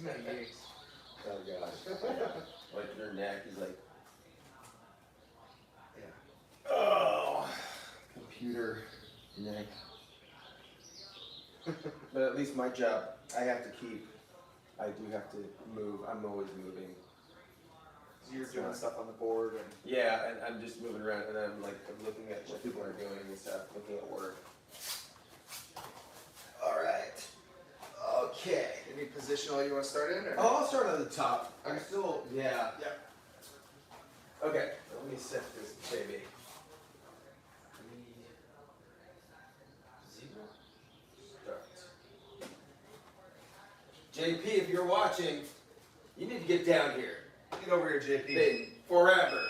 Yikes. Oh gosh. Like your neck is like, Yeah. oh, computer neck. But at least my job, I have to keep. I do have to move. I'm always moving. So you're It's doing not- stuff on the board and Yeah, and I'm just moving around, and I'm like I'm looking at what people are doing and stuff, looking at work. All right. Okay. any positional you want to start in? Or? Oh, I'll start on the top. I'm still, yeah. Yep. Okay, let me set this baby. 3, 0, start. JP, if you're watching, you need to get down here. Get over here, JP. Been forever.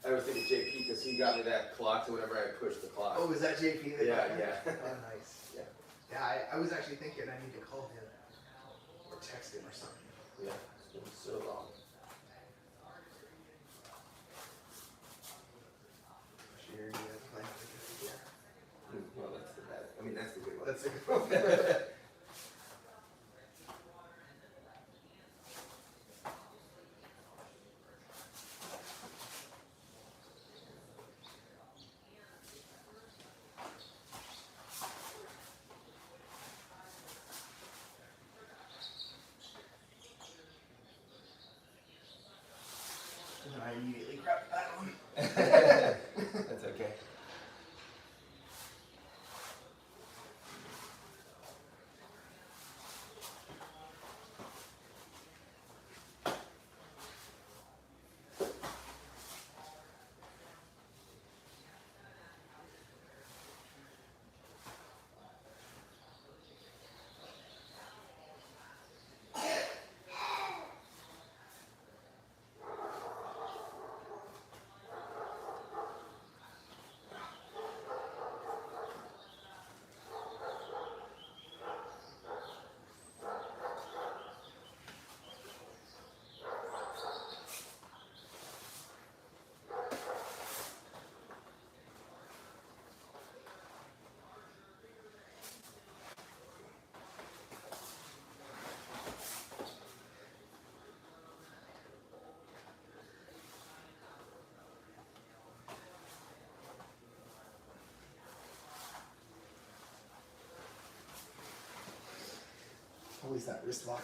I was thinking JP because he got me that clock, so whenever I push the clock. Oh, is that JP? That Yeah, got that? yeah. Oh, nice. Yeah. Yeah, I was actually thinking I need to call him or text him or something. Yeah, it's been so long. Sure, yeah, plan for the good. Well, that's the bad. I mean, that's the good one. That's a good one. And I immediately grabbed that one. That's okay. Always that wrist lock.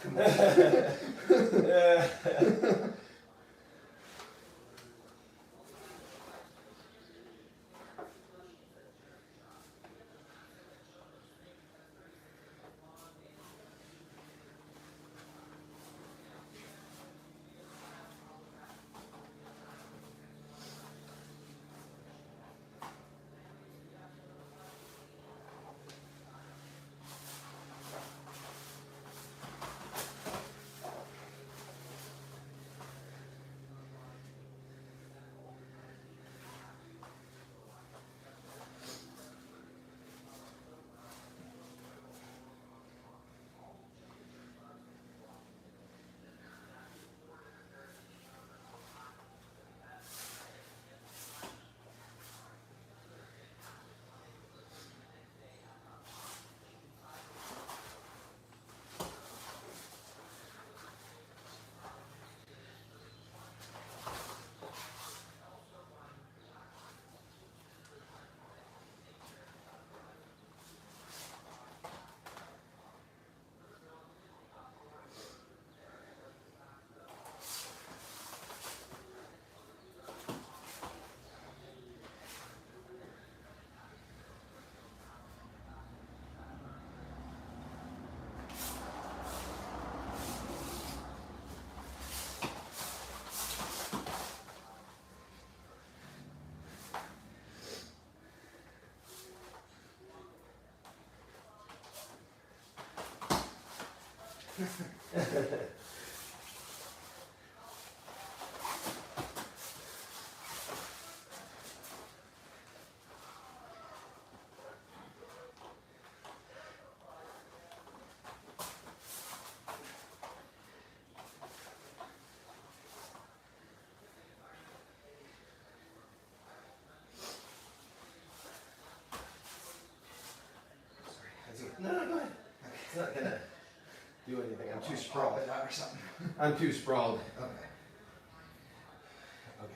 No, go ahead. It's not gonna. do anything. I'm too sprawled out or something. I'm too sprawled. Okay. Okay.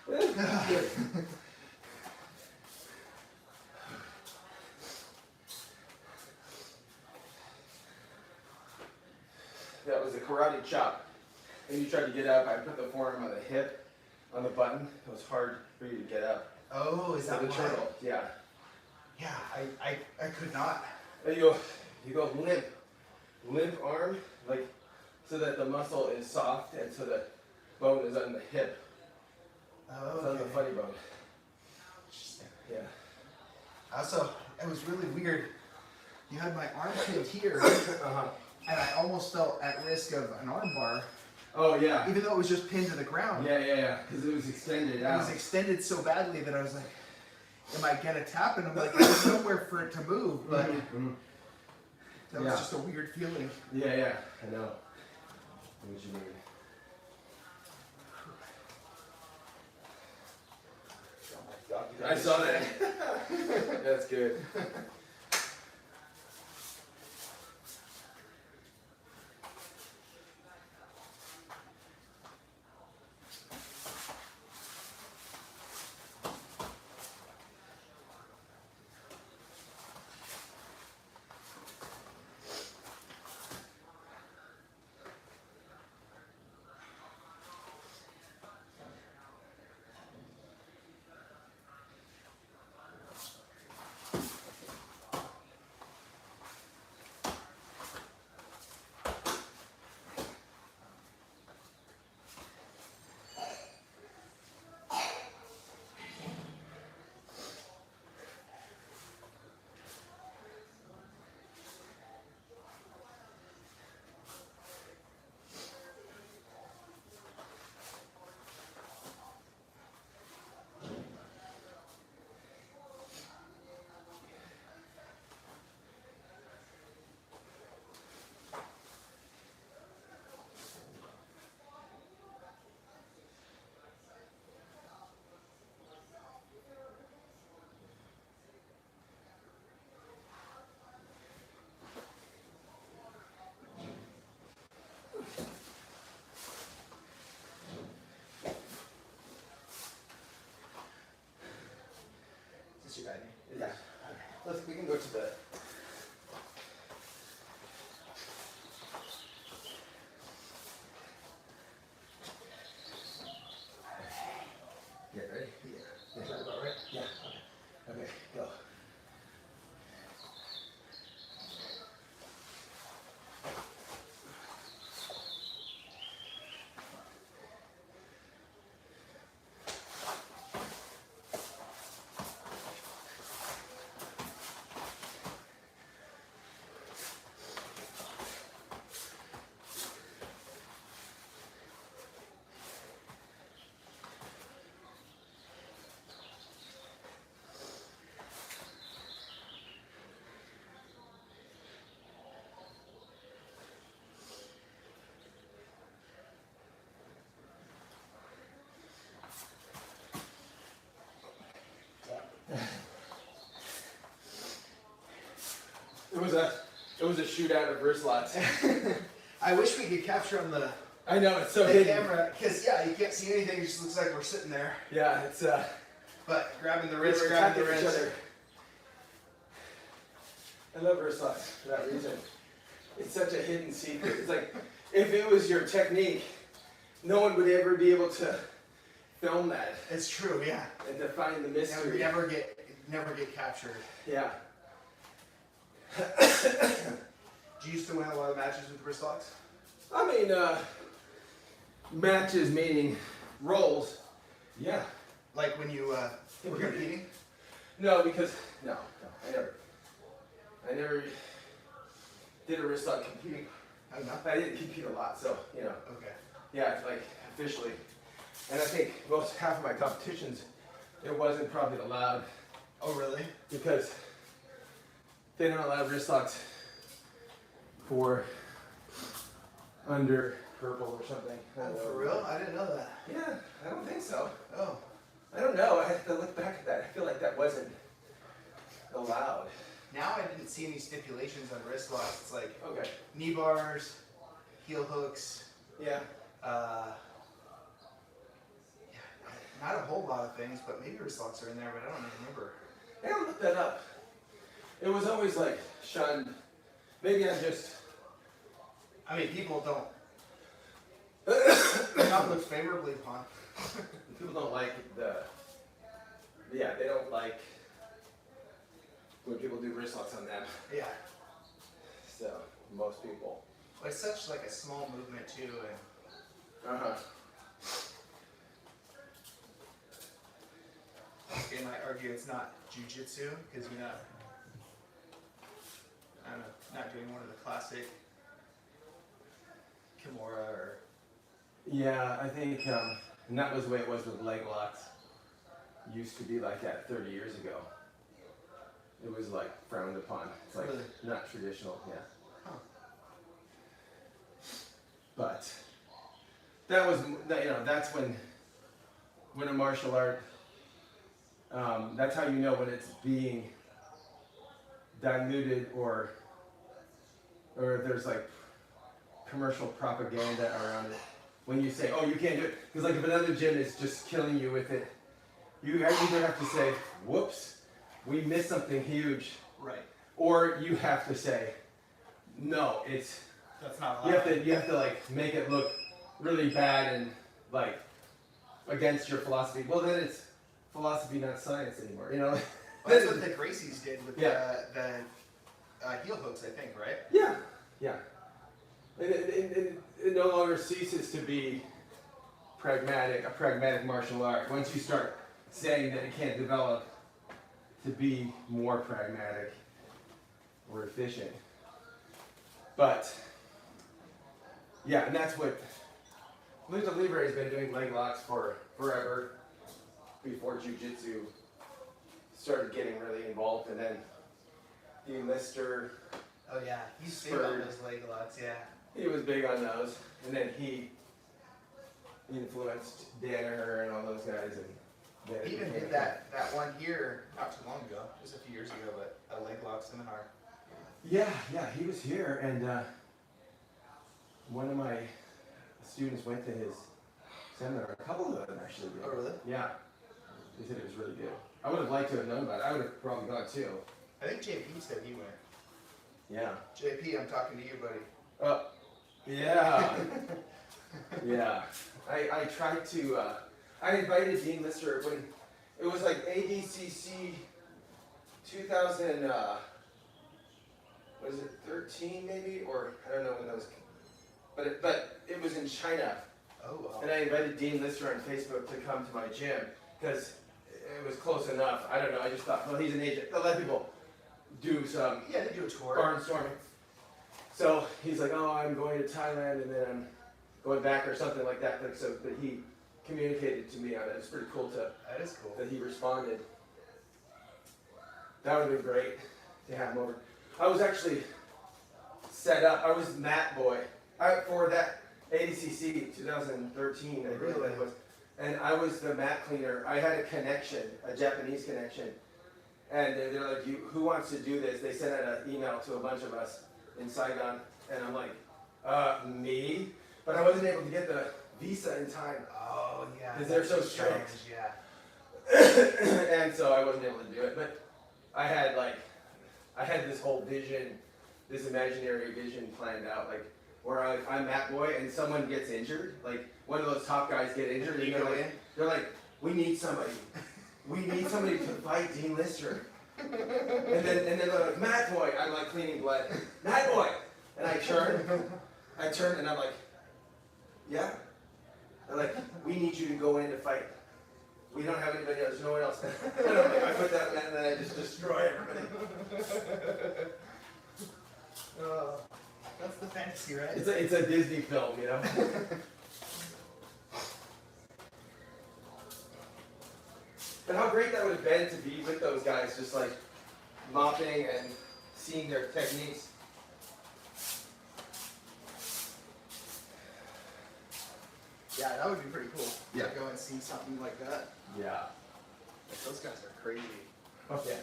Good. That was a karate chop. And you tried to get up, I put the forearm on the hip, on the button. It was hard for you to get up. Oh, is that the why? turtle? Yeah. Yeah, I could not. And you go limp arm, like so that the muscle is soft and so the bone is on the hip. Oh, It's on the funny bone. Interesting. Yeah. Also, it was really weird. You had my arm pinned here, Uh-huh. and I almost felt at risk of an arm bar, Oh yeah. even though it was just pinned to the ground. Yeah. Because it was extended It out. was extended so badly that I was like, am I gonna tap? And I'm like, there's nowhere for it to move, but Mhm. that was Yeah. just a weird feeling. Yeah. I know. What you mean? I saw that. That's good. Is this your guy? Yeah. We can go to the. Get ready? Yeah. Is that about right? Yeah. Okay, go. It was a shootout of wrist lots. I wish we could capture on the I know, it's so the hidden. camera, because yeah, you can't see anything. It just looks like we're sitting there. Yeah, it's But grabbing the we're wrist, grabbing the attacking each wrist. other. I love wrist lots for that reason. It's such a hidden secret. It's like if it was your technique, no one would ever be able to film that It's true, yeah. and to find the Never, mystery. never get captured. Yeah. Do you used to win a lot of matches with wrist locks? I mean, matches meaning roles. Yeah. Like when you were competing? No, because I never did a wrist lock competing. Oh, no? I didn't compete a lot, so Okay. yeah, like officially. And I think half of my competitions, it wasn't probably allowed Oh, really? because they don't allow wrist locks for under purple or something. I don't know. For real? I didn't know that. Yeah, I don't think so. Oh. I don't know. I have to look back at that. I feel like that wasn't allowed. Now I didn't see any stipulations on wrist locks. It's like Okay. knee bars, heel hooks, Yeah. not a whole lot of things, but maybe wrist locks are in there, but I don't remember. I gotta look that up. It was always like shunned. Maybe I'm just. I mean, people don't not look favorably upon. People don't like they don't like when people do wrist locks on them. Yeah. So, most people. Well, it's such like a small movement too, and Uh-huh. they might argue it's not jujitsu because you're not, I don't know, not doing one of the classic Kimura or. Yeah, I think, and that was the way it was with leg locks. Used to be like that 30 years ago. It was like frowned upon. It's like Really? not traditional, yeah. Huh. But that was, that's when a martial art, that's how you know when it's being diluted or if there's like commercial propaganda around it. When you say, oh, you can't do it, because like if another gym is just killing you with it, you either have to say, whoops, we missed something huge. Right. Or you have to say, no, That's not allowed. you have to like make it look really bad and like against your philosophy. Well, then it's philosophy, not science anymore, Well, that's what the Gracies did with the heel hooks, I think, right? Yeah, yeah. And it no longer ceases to be a pragmatic martial art. Once you start saying that it can't develop to be more pragmatic or efficient. But, yeah, and that's what Lucha Libre has been doing leg locks for forever before Jiu-Jitsu started getting really involved, and then Dean Lister, Oh yeah, he's big on those leg locks, yeah. he was big on those, and then he influenced Danaher and all those guys. And He even did that one here not too long ago, just a few years ago, but a leg lock seminar. Yeah, he was here, and one of my students went to his seminar. A couple of them actually did. Oh really? Yeah, they said it was really good. I would have liked to have known about it. I would have probably gone too. I think JP said he went. Yeah. JP, I'm talking to you, buddy. Yeah. Yeah. I tried to, I invited Dean Lister when it was like ADCC 2000, was it 13 maybe? Or I don't know when that was, but it was in China. Oh wow. And I invited Dean Lister on Facebook to come to my gym because it was close enough. I don't know, I just thought, well, he's an agent. They'll let people do some Yeah, they do a tour. barnstorming. So he's like, oh, I'm going to Thailand and then I'm going back or something like that. But he communicated to me on it. It's pretty cool That is cool. that he responded. That would have been great to have him over. I was actually set up. I was mat boy for that ADCC 2013. I believe that was. And I was the mat cleaner. I had a connection, a Japanese connection. And they're like, who wants to do this? They sent out an email to a bunch of us in Saigon. And I'm like, me? But I wasn't able to get the visa in time. Oh yeah. Because they're so that's a challenge, strict. Yeah. And so I wasn't able to do it. But I had this whole vision, this imaginary vision planned out, like where I'm that boy and someone gets injured, like one of those top guys get injured, and they're like, we need somebody. We need somebody to fight Dean Lister. And then they're like, Mad Boy, I'm like cleaning blood. Mad Boy! And I turn and I'm like, yeah. They're like, we need you to go in to fight. We don't have anybody else, there's no one else. And I'm like, I put that in and then I just destroy everybody. That's the fantasy, right? It's a Disney film, you know? But how great that would have been to be with those guys, just like mopping and seeing their techniques. Yeah, that would be pretty cool. Yeah. To go and see something like that. Yeah. Like, those guys are crazy. Okay.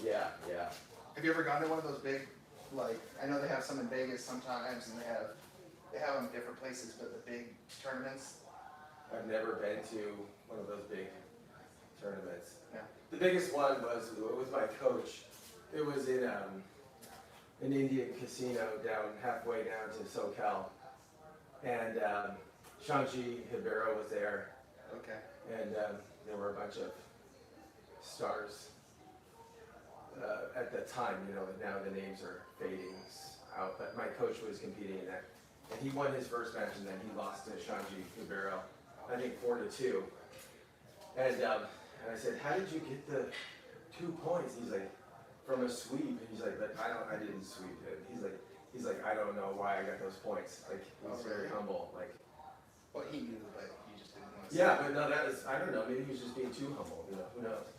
Yeah, yeah. Have you ever gone to one of those big, like, I know they have some in Vegas sometimes, and they have them different places, but the big tournaments? I've never been to one of those big tournaments. Yeah. The biggest one was with my coach. It was in an Indian casino halfway down to SoCal. And Shanji Hibero was there. Okay. And there were a bunch of stars at the time, you know, now the names are fading out, but my coach was competing in that. And he won his first match and then he lost to Shanji Hibero, I think 4-2. And I said, how did you get the 2 points? He's like, from a sweep. And he's like, but I didn't sweep him. He's like, I don't know why I got those points. Like, he was very humble. Like, Well, he knew, but he just didn't want to yeah, but no, that was, I don't know, maybe he was just being too humble, you know, who knows.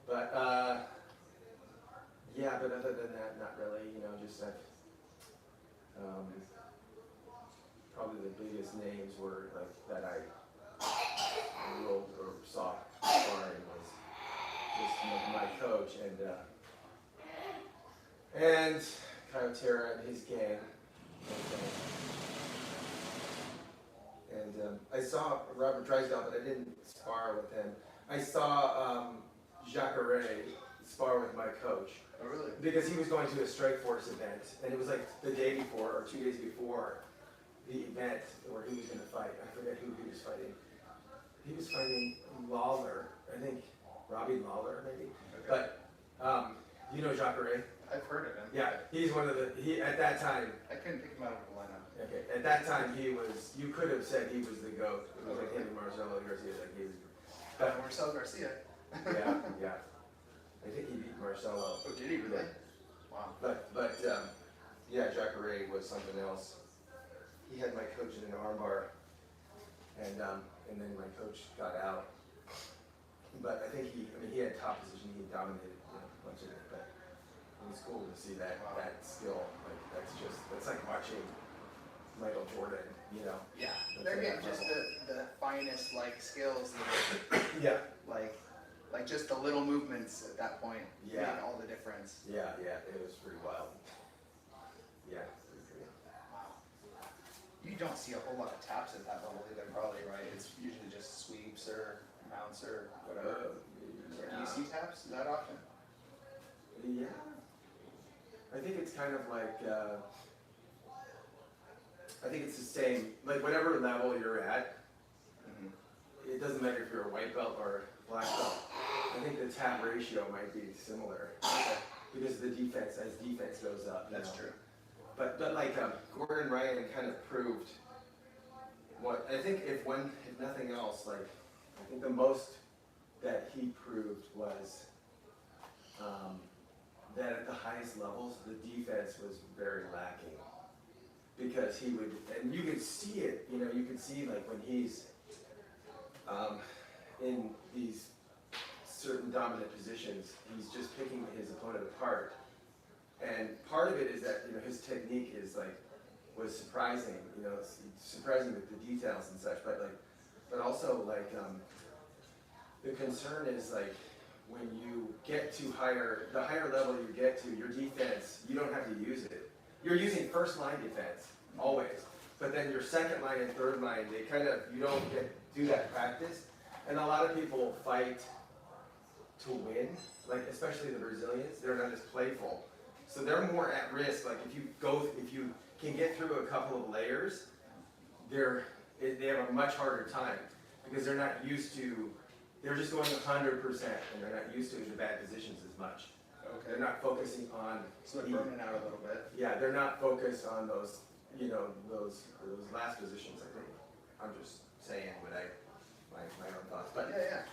But, yeah, but other than that, not really, you know, just that, probably the biggest names were, like, that I rolled or saw sparring was just my coach and Kyotera and his gang. And I saw Robert Drysdale, but I didn't spar with him. I saw Jacare spar with my coach. Oh, really? Because he was going to a Strike Force event, and it was like the day before, or 2 days before the event where he was going to fight. I forget who he was fighting. He was fighting Lawler, I think Robbie Lawler, maybe. Okay. But you know Jacare? I've heard of him. Yeah, he's one of the, at that time, I couldn't pick him out of the lineup. okay, at that time he was, you could have said he was the GOAT. It was like him and Marcelo Garcia, like he was. Marcel Garcia. Yeah. I think he beat Marcelo. Oh, did he really? Wow. But yeah, Jacare was something else. He had my coach in an armbar, and then my coach got out. But I think he had top position. He dominated, you know, a bunch of it. But it was cool to see that skill. Like that's like watching Michael Jordan, you know. Yeah. That's They're like getting that just level. the finest like skills that Yeah. like just the little movements at that point Yeah. made all the difference. Yeah, it was pretty wild. Yeah, pretty cool. Wow. You don't see a whole lot of taps at that level either, probably, right? It's usually just sweeps or mounts or whatever. Or do you see taps that often? Yeah. I think it's kind of like, I think it's the same, like whatever level you're at, it doesn't matter if you're a white belt or a black belt. I think the tap ratio might be similar. Because as defense goes up. That's know. true. But like Gordon Ryan kind of proved what, I think if nothing else, like, I think the most that he proved was that at the highest levels, the defense was very lacking. Because he would, and you could see it, you know, you could see like when he's in these certain dominant positions, he's just picking his opponent apart. And part of it is that, you know, his technique is like, was surprising, you know, it's surprising with the details and such, but also like, the concern is like, when you get to the higher level you get to, your defense, you don't have to use it. You're using first line defense, always. But then your second line and third line, they kind of, you don't do that practice. And a lot of people fight to win, like especially the Brazilians, they're not as playful. So they're more at risk, like if you can get through a couple of layers, they have a much harder time because they're not used to, they're just going 100% and they're not used to the bad positions as much. Okay. They're not focusing on. So they're burning out a little bit. Yeah, they're not focused on those, those last positions. I think. I'm just saying what my own thoughts, but Yeah.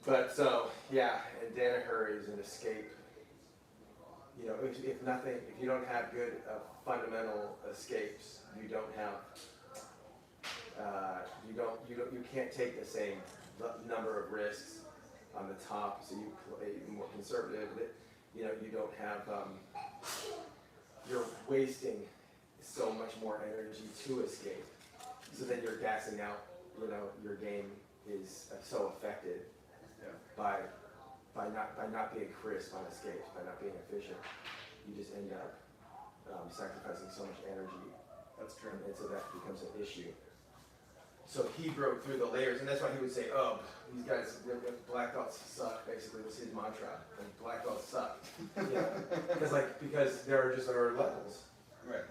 but so yeah, and Danaher is an escape. If nothing, if you don't have good fundamental escapes, you don't have. You can't take the same number of risks on the top, so you play more conservative. You don't have. You're wasting so much more energy to escape. So then you're gassing out, your game is so affected by not being crisp on escapes, by not being efficient. You just end up sacrificing so much energy. That's true. And so that becomes an issue. So he broke through the layers, and that's why he would say, "Oh, these guys, black belts suck." Basically, was his mantra. Like, black belts suck. Because there are levels. Right.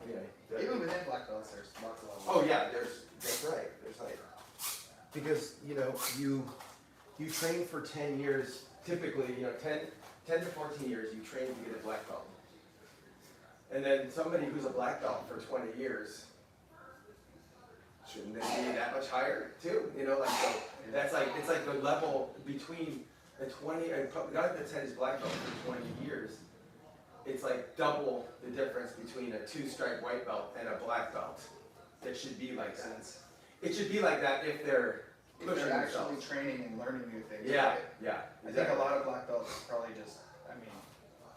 Yeah. Even within black belts, there's lots of levels. Oh yeah, that's right. There's like, because you train for 10 years, typically 10 to 14 years you train to get a black belt. And then somebody who's a black belt for 20 years, shouldn't they be that much higher too? So that's like, it's like the level between the 20, a guy that's had his black belt for 20 years, it's like double the difference between a 2-stripe white belt and a black belt. It should be like that. It should be like that if they're actually training and learning new things. Yeah, right? yeah. I think a lot of black belts probably just,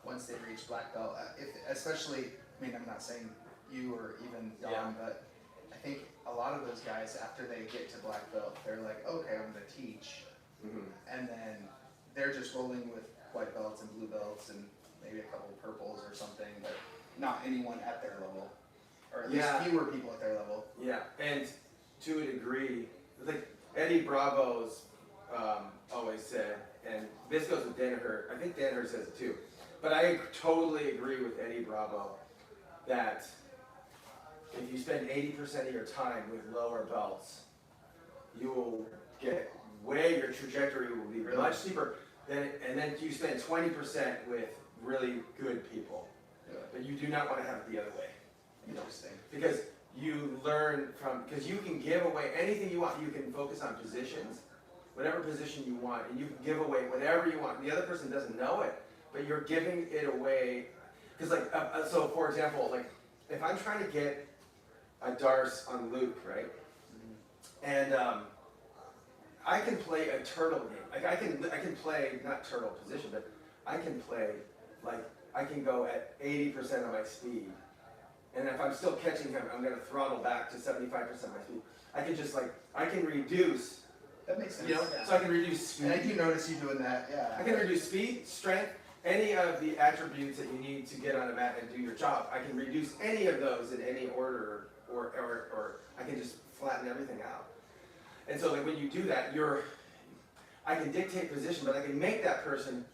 once they reach black belt, I'm not saying you or even Don, but I think a lot of those guys, after they get to black belt, they're like, okay, I'm going to teach. Mm-hmm. And then they're just rolling with white belts and blue belts and maybe a couple of purples or something, but not anyone at their level. Or at least fewer people at their level. Yeah, and to a degree, like Eddie Bravo's always said, and this goes with Danaher, I think Danaher says it too, but I totally agree with Eddie Bravo that if you spend 80% of your time with lower belts, you will get your trajectory will be much steeper, and then you spend 20% with really good people. Yeah. But you do not want to have it the other way. Interesting. Because you learn because you can give away anything you want. You can focus on positions, whatever position you want, and you can give away whatever you want. The other person doesn't know it, but you're giving it away. Because so for example, like if I'm trying to get a Darce on Luke, right? And I can play a turtle game. Like I can play not turtle position, but I can play I can go at 80% of my speed. And if I'm still catching him, I'm going to throttle back to 75% of my speed. I can just I can reduce. That makes sense. So I can reduce speed. And I do notice you doing that, yeah. I can reduce speed, strength, any of the attributes that you need to get on a mat and do your job. I can reduce any of those in any order, or I can just flatten everything out. And so when you do that, I can dictate position, but I can make that person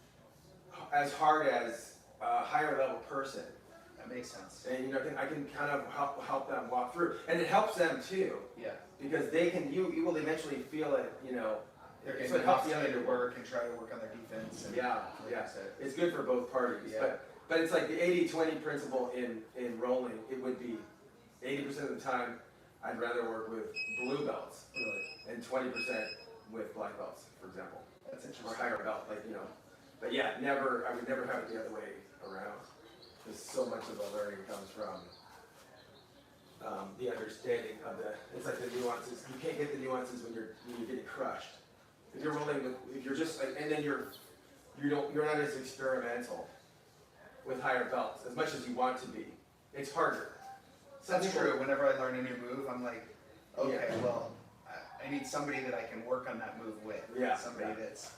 as hard as a higher level person. That makes sense. And I can kind of help them walk through, and it helps them too. Yeah. Because you will eventually feel it. They're So getting it helps the opportunity other to work and try to work on their defense. And It's good for both parties. Yeah. But it's like the 80-20 principle in rolling. It would be 80% of the time I'd rather work with blue belts, Really? and 20% with black belts, for example, That's interesting. or higher belt. But yeah, I would never have it the other way around. Because so much of the learning comes from the understanding of it's like the nuances. You can't get the nuances when you're getting crushed. If you're rolling if you're just and then you're not as experimental with higher belts as much as you want to be. It's harder. That's true. Whenever I learn a new move, I'm like, okay, well, I need somebody that I can work on that move with. Yeah. Somebody that's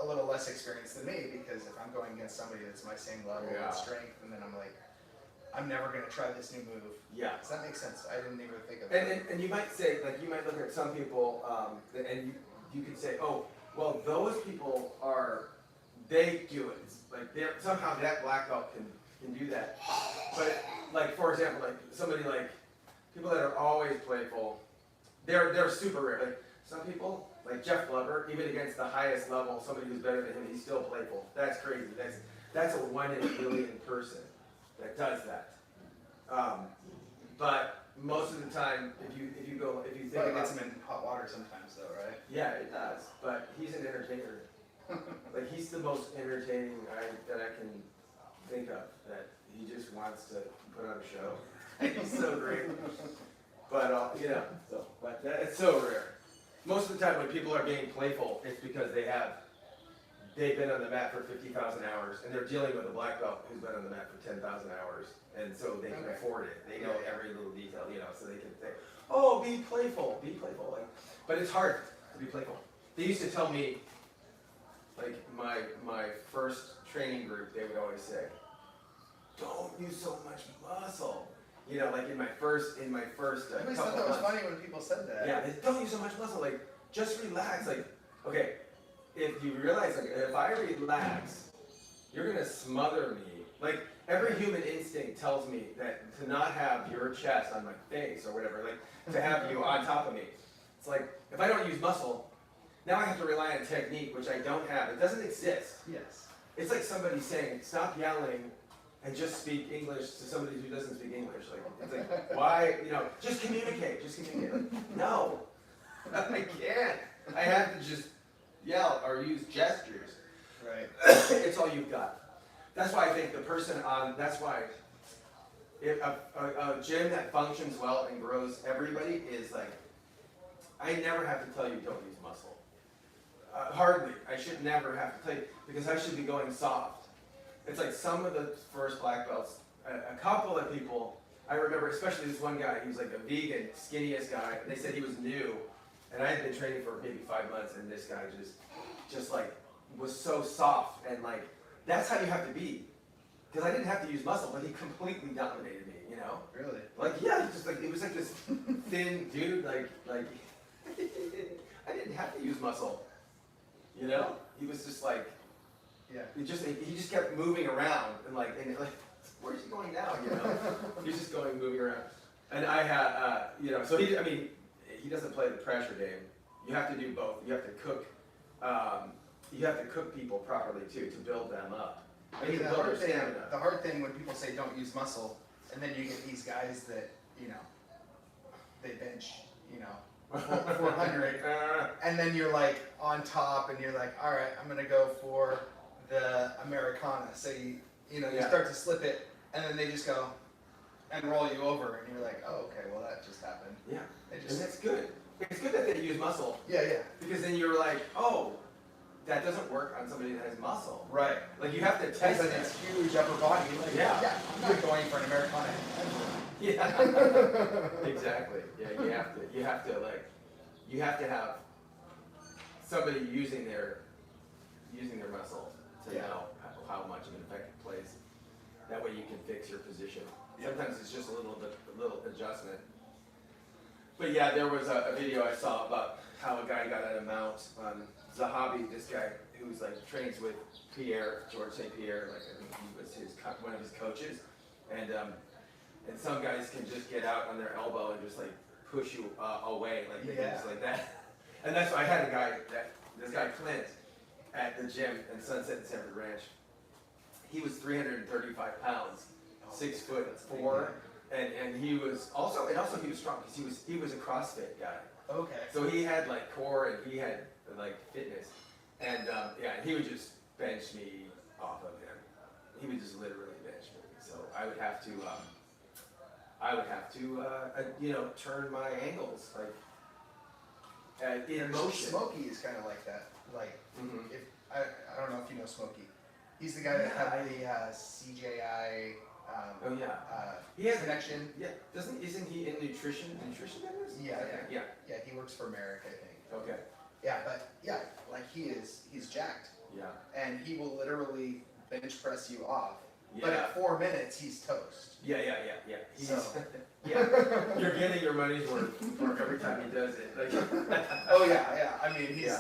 a little less experienced than me, because if I'm going against somebody that's my same level of strength, and then I'm like, I'm never going to try this new move. Yeah. Does that make sense? I didn't even think of that. And you might say, you might look at some people, and you could say, oh, well, those people they do it. Somehow that black belt can do that. But for example, somebody people that are always playful, they're super rare. some people, like Jeff Glover, even against the highest level, somebody who's better than him, he's still playful. That's crazy. That's a 1 in a billion person that does that. But most of the time, if you think But it about, gets him in hot water sometimes, though, right? yeah, it does. But he's an entertainer. Like he's the most entertaining that I can think of. That he just wants to put on a show. He's so great. But but it's so rare. Most of the time, when people are being playful, it's because they've been on the mat for 50,000 hours, and they're dealing with a black belt who's been on the mat for 10,000 hours, and so they can afford it. They know every little detail, so they can say, "Oh, be playful, be playful." Like, but it's hard to be playful. They used to tell me, like my first training group, they would always say, "Don't use so much muscle." Like in my first I always couple thought that was months. funny when people said that. Yeah, they don't use so much muscle. Like, just relax. Like, okay, if you realize, like, if I relax, you're gonna smother me. Like, every human instinct tells me that to not have your chest on my face or whatever, like, to have you on top of me. It's like, if I don't use muscle, now I have to rely on technique, which I don't have. It doesn't exist. Yes. It's like somebody saying, stop yelling and just speak English to somebody who doesn't speak English. Like, it's like, why, just communicate, Like, no, I can't. I have to just yell or use gestures. Right. It's all you've got. That's why I think that's why if a gym that functions well and grows everybody is like, I never have to tell you don't use muscle. Hardly. I should never have to tell you, because I should be going soft. It's like some of the first black belts, a couple of people, I remember, especially this one guy, he was like a vegan, skinniest guy. They said he was new, and I had been training for maybe 5 months, and this guy just like was so soft, and like that's how you have to be, because I didn't have to use muscle, but he completely dominated me, Really? Like, yeah, he just like, it was like this thin dude, like I didn't have to use muscle, He was just like. Yeah. He just kept moving around and like where's he going now? He's just moving around. And I had so he doesn't play the pressure game. You have to do both. You have to cook. You have to cook people properly too to build them up. I mean, the hard thing when people say don't use muscle, and then you get these guys that they bench 400, and then you're like on top, and you're like, all right, I'm gonna go for the Americana. So you start to slip it, and then they just go and roll you over, and you're like, oh, okay, well that just happened. Yeah, and that's good. It's good that they use muscle. Yeah. Because then you're like, oh, that doesn't work on somebody that has muscle. Right. Like you have to test that. It's huge upper body. Like, yeah. I'm not going for an Americana. Yeah. Exactly. Yeah, you have to have somebody using their muscle to know how much of an effect it plays. That way you can fix your position. Sometimes it's just a little adjustment. But yeah, there was a video I saw about how a guy got on a mount on Zahabi, this guy who's like trains with George St. Pierre, like I think he was one of his coaches, and some guys can just get out on their elbow and just like push you away, like they can just like that. And that's why I had this guy Clint at the gym in Sunset and Sanford Ranch. He was 335 pounds, 6'4", and he was also he was strong because he was a CrossFit guy. Okay. So he had like core and he had like fitness, and he would just bench me off of him. He would just literally bench me. So I would have to turn my angles like in motion. Smokey is kind of like that. Like if I don't know if you know Smokey. He's the guy that had the CJI. He has connection. Yeah, isn't he in nutrition? Nutrition business? Yeah. He works for Merrick, I think. Okay. Yeah, but like he's jacked. Yeah. And he will literally bench press you off. Yeah. But at 4 minutes, he's toast. Yeah. So. You're getting your money's worth for every time he does it. Like, oh yeah. I mean, he's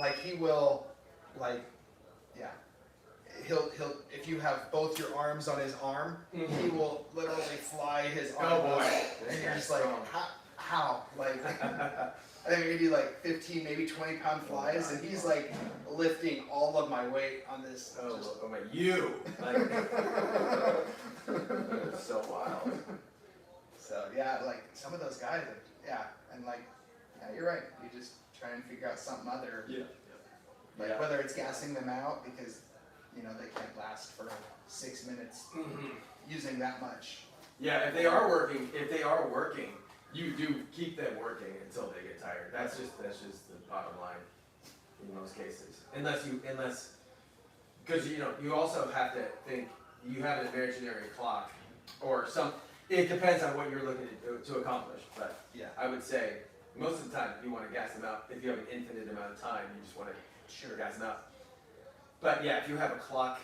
like he will, he'll if you have both your arms on his arm, he will literally fly his arm. Oh boy. And you're just like, how? Like, I think we do like 15, maybe 20-pound flies, and he's like lifting all of my weight on this. Oh my, you! Like, it's so wild. So yeah, like some of those guys, yeah, and like, yeah, you're right. You just try and figure out something other. Yeah. Like whether it's gassing them out because, you know, they can't last for 6 minutes using that much. Yeah, if they are working, you do keep them working until they get tired. That's just the bottom line in most cases. Unless, because you also have to think you have an imaginary clock or some. It depends on what you're looking to accomplish. But Yeah. I would say most of the time you want to gas them out. If you have an infinite amount of time, you just want to gas them out. But yeah, if you have a clock,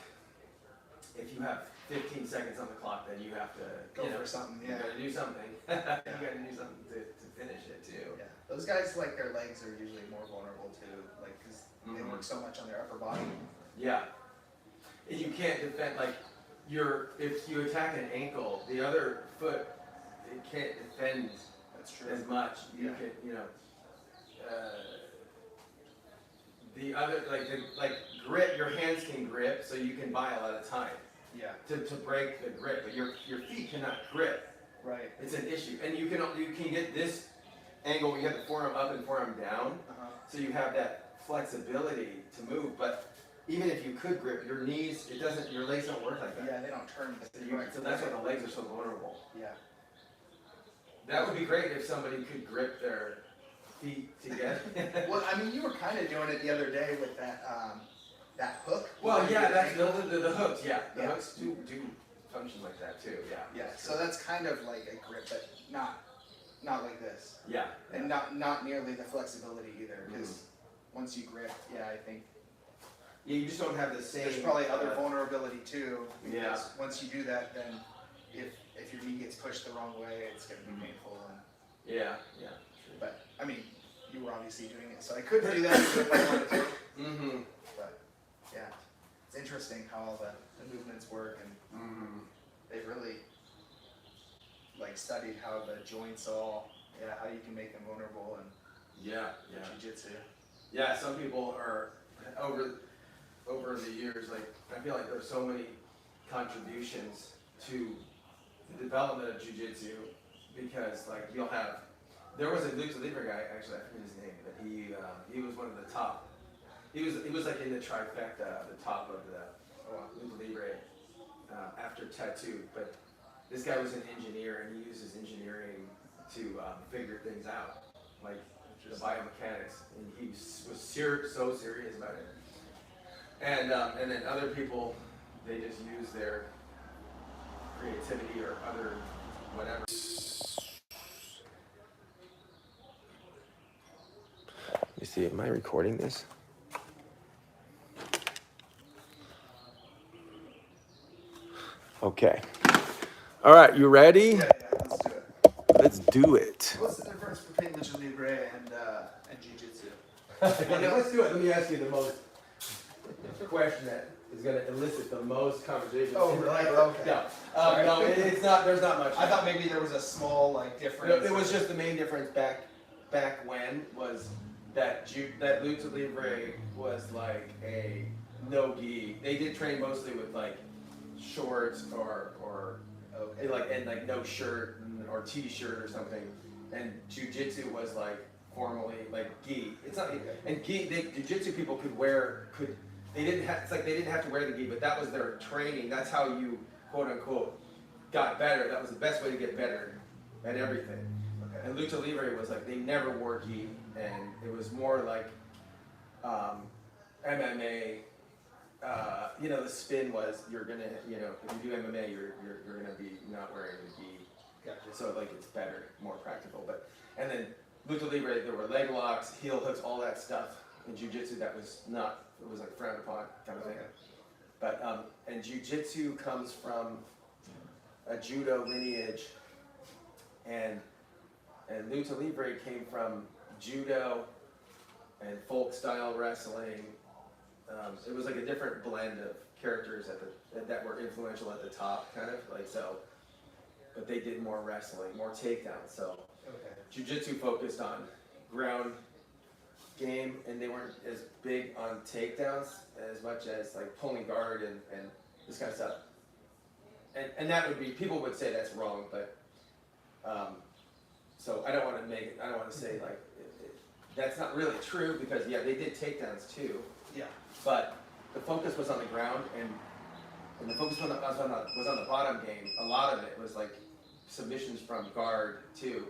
if you have 15 seconds on the clock, then you have to Go for something. Yeah. You gotta do something. You gotta do something to finish it too. Yeah. Those guys, like their legs are usually more vulnerable too, like because they work so much on their upper body. Yeah. And you can't defend if you attack an ankle, the other foot it can't defend That's true. as much. You can the other grip, your hands can grip, so you can buy a lot of time. Yeah. To break the grip, but your feet cannot grip. Right. It's an issue, and you can get this angle where you have the forearm up and forearm down, so you have that flexibility to move. But even if you could grip, your legs don't work like that. Yeah, they don't turn. So that's why the legs are so vulnerable. Yeah. That would be great if somebody could grip their feet together. Well, I mean, you were kind of doing it the other day with that hook. Well, yeah, that's the hooks. Yeah, the Yeah. hooks do function like that too. Yeah. Yeah. So that's kind of like a grip, but not like this, Yeah. and not nearly the flexibility either. Because once you grip, yeah, I think Yeah, you just don't have the same. there's probably other vulnerability too. Because Yeah. once you do that, then if your knee gets pushed the wrong way, it's going to be painful. And, Yeah. but I mean, you were obviously doing it, so I couldn't do that if I wanted to. But yeah, it's interesting how all the movements work, and they've really like studied how the joints how you can make them vulnerable and jiu-jitsu. Yeah, some people are over the years, like I feel like there's so many contributions to the development of jiu-jitsu because like there was a lucha libre guy, actually I forget his name, but he was one of the top. He was like in the trifecta, the top of the lucha libre after tattoo. But this guy was an engineer, and he uses engineering to figure things out, like the biomechanics, and he was so serious about it. And then other people, they just use their creativity or other whatever. Let me see, am I recording this? Okay. All right, you ready? Yeah, let's do it. Let's do it. What's the difference between lucha libre and jiu-jitsu? Okay, let's do it. Let me ask you the most question that is going to elicit the most conversation. Oh, really? Okay. No, it's not. There's not much. I thought maybe there was a small like difference. No, it was just the main difference back when was that lucha libre was like a no gi. They did train mostly with like shorts or like no shirt or t-shirt or something, and jiu-jitsu was like formally like gi. It's not, and gi. Jiu-jitsu people they didn't have to wear the gi, but that was their training. That's how you quote unquote got better. That was the best way to get better at everything. Okay. And lucha libre was like they never wore gi, and it was more like MMA. The spin was you're gonna, if you do MMA, you're gonna be not wearing the gi. Gotcha. So like it's better, more practical. And then lucha libre, there were leg locks, heel hooks, all that stuff. In jiu-jitsu, it was like frowned upon kind of thing. Okay. But and jiu-jitsu comes from a judo lineage, and lucha libre came from judo and folk style wrestling. It was like a different blend of characters that were influential at the top, kind of like so. But they did more wrestling, more takedowns. So Okay. Jiu-jitsu focused on ground game, and they weren't as big on takedowns as much as like pulling guard and this kind of stuff. And that would be, people would say that's wrong, but so I don't want to say like that's not really true, because yeah, they did takedowns too. Yeah. But the focus was on the ground, and the focus was on the bottom game. A lot of it was like submissions from guard too.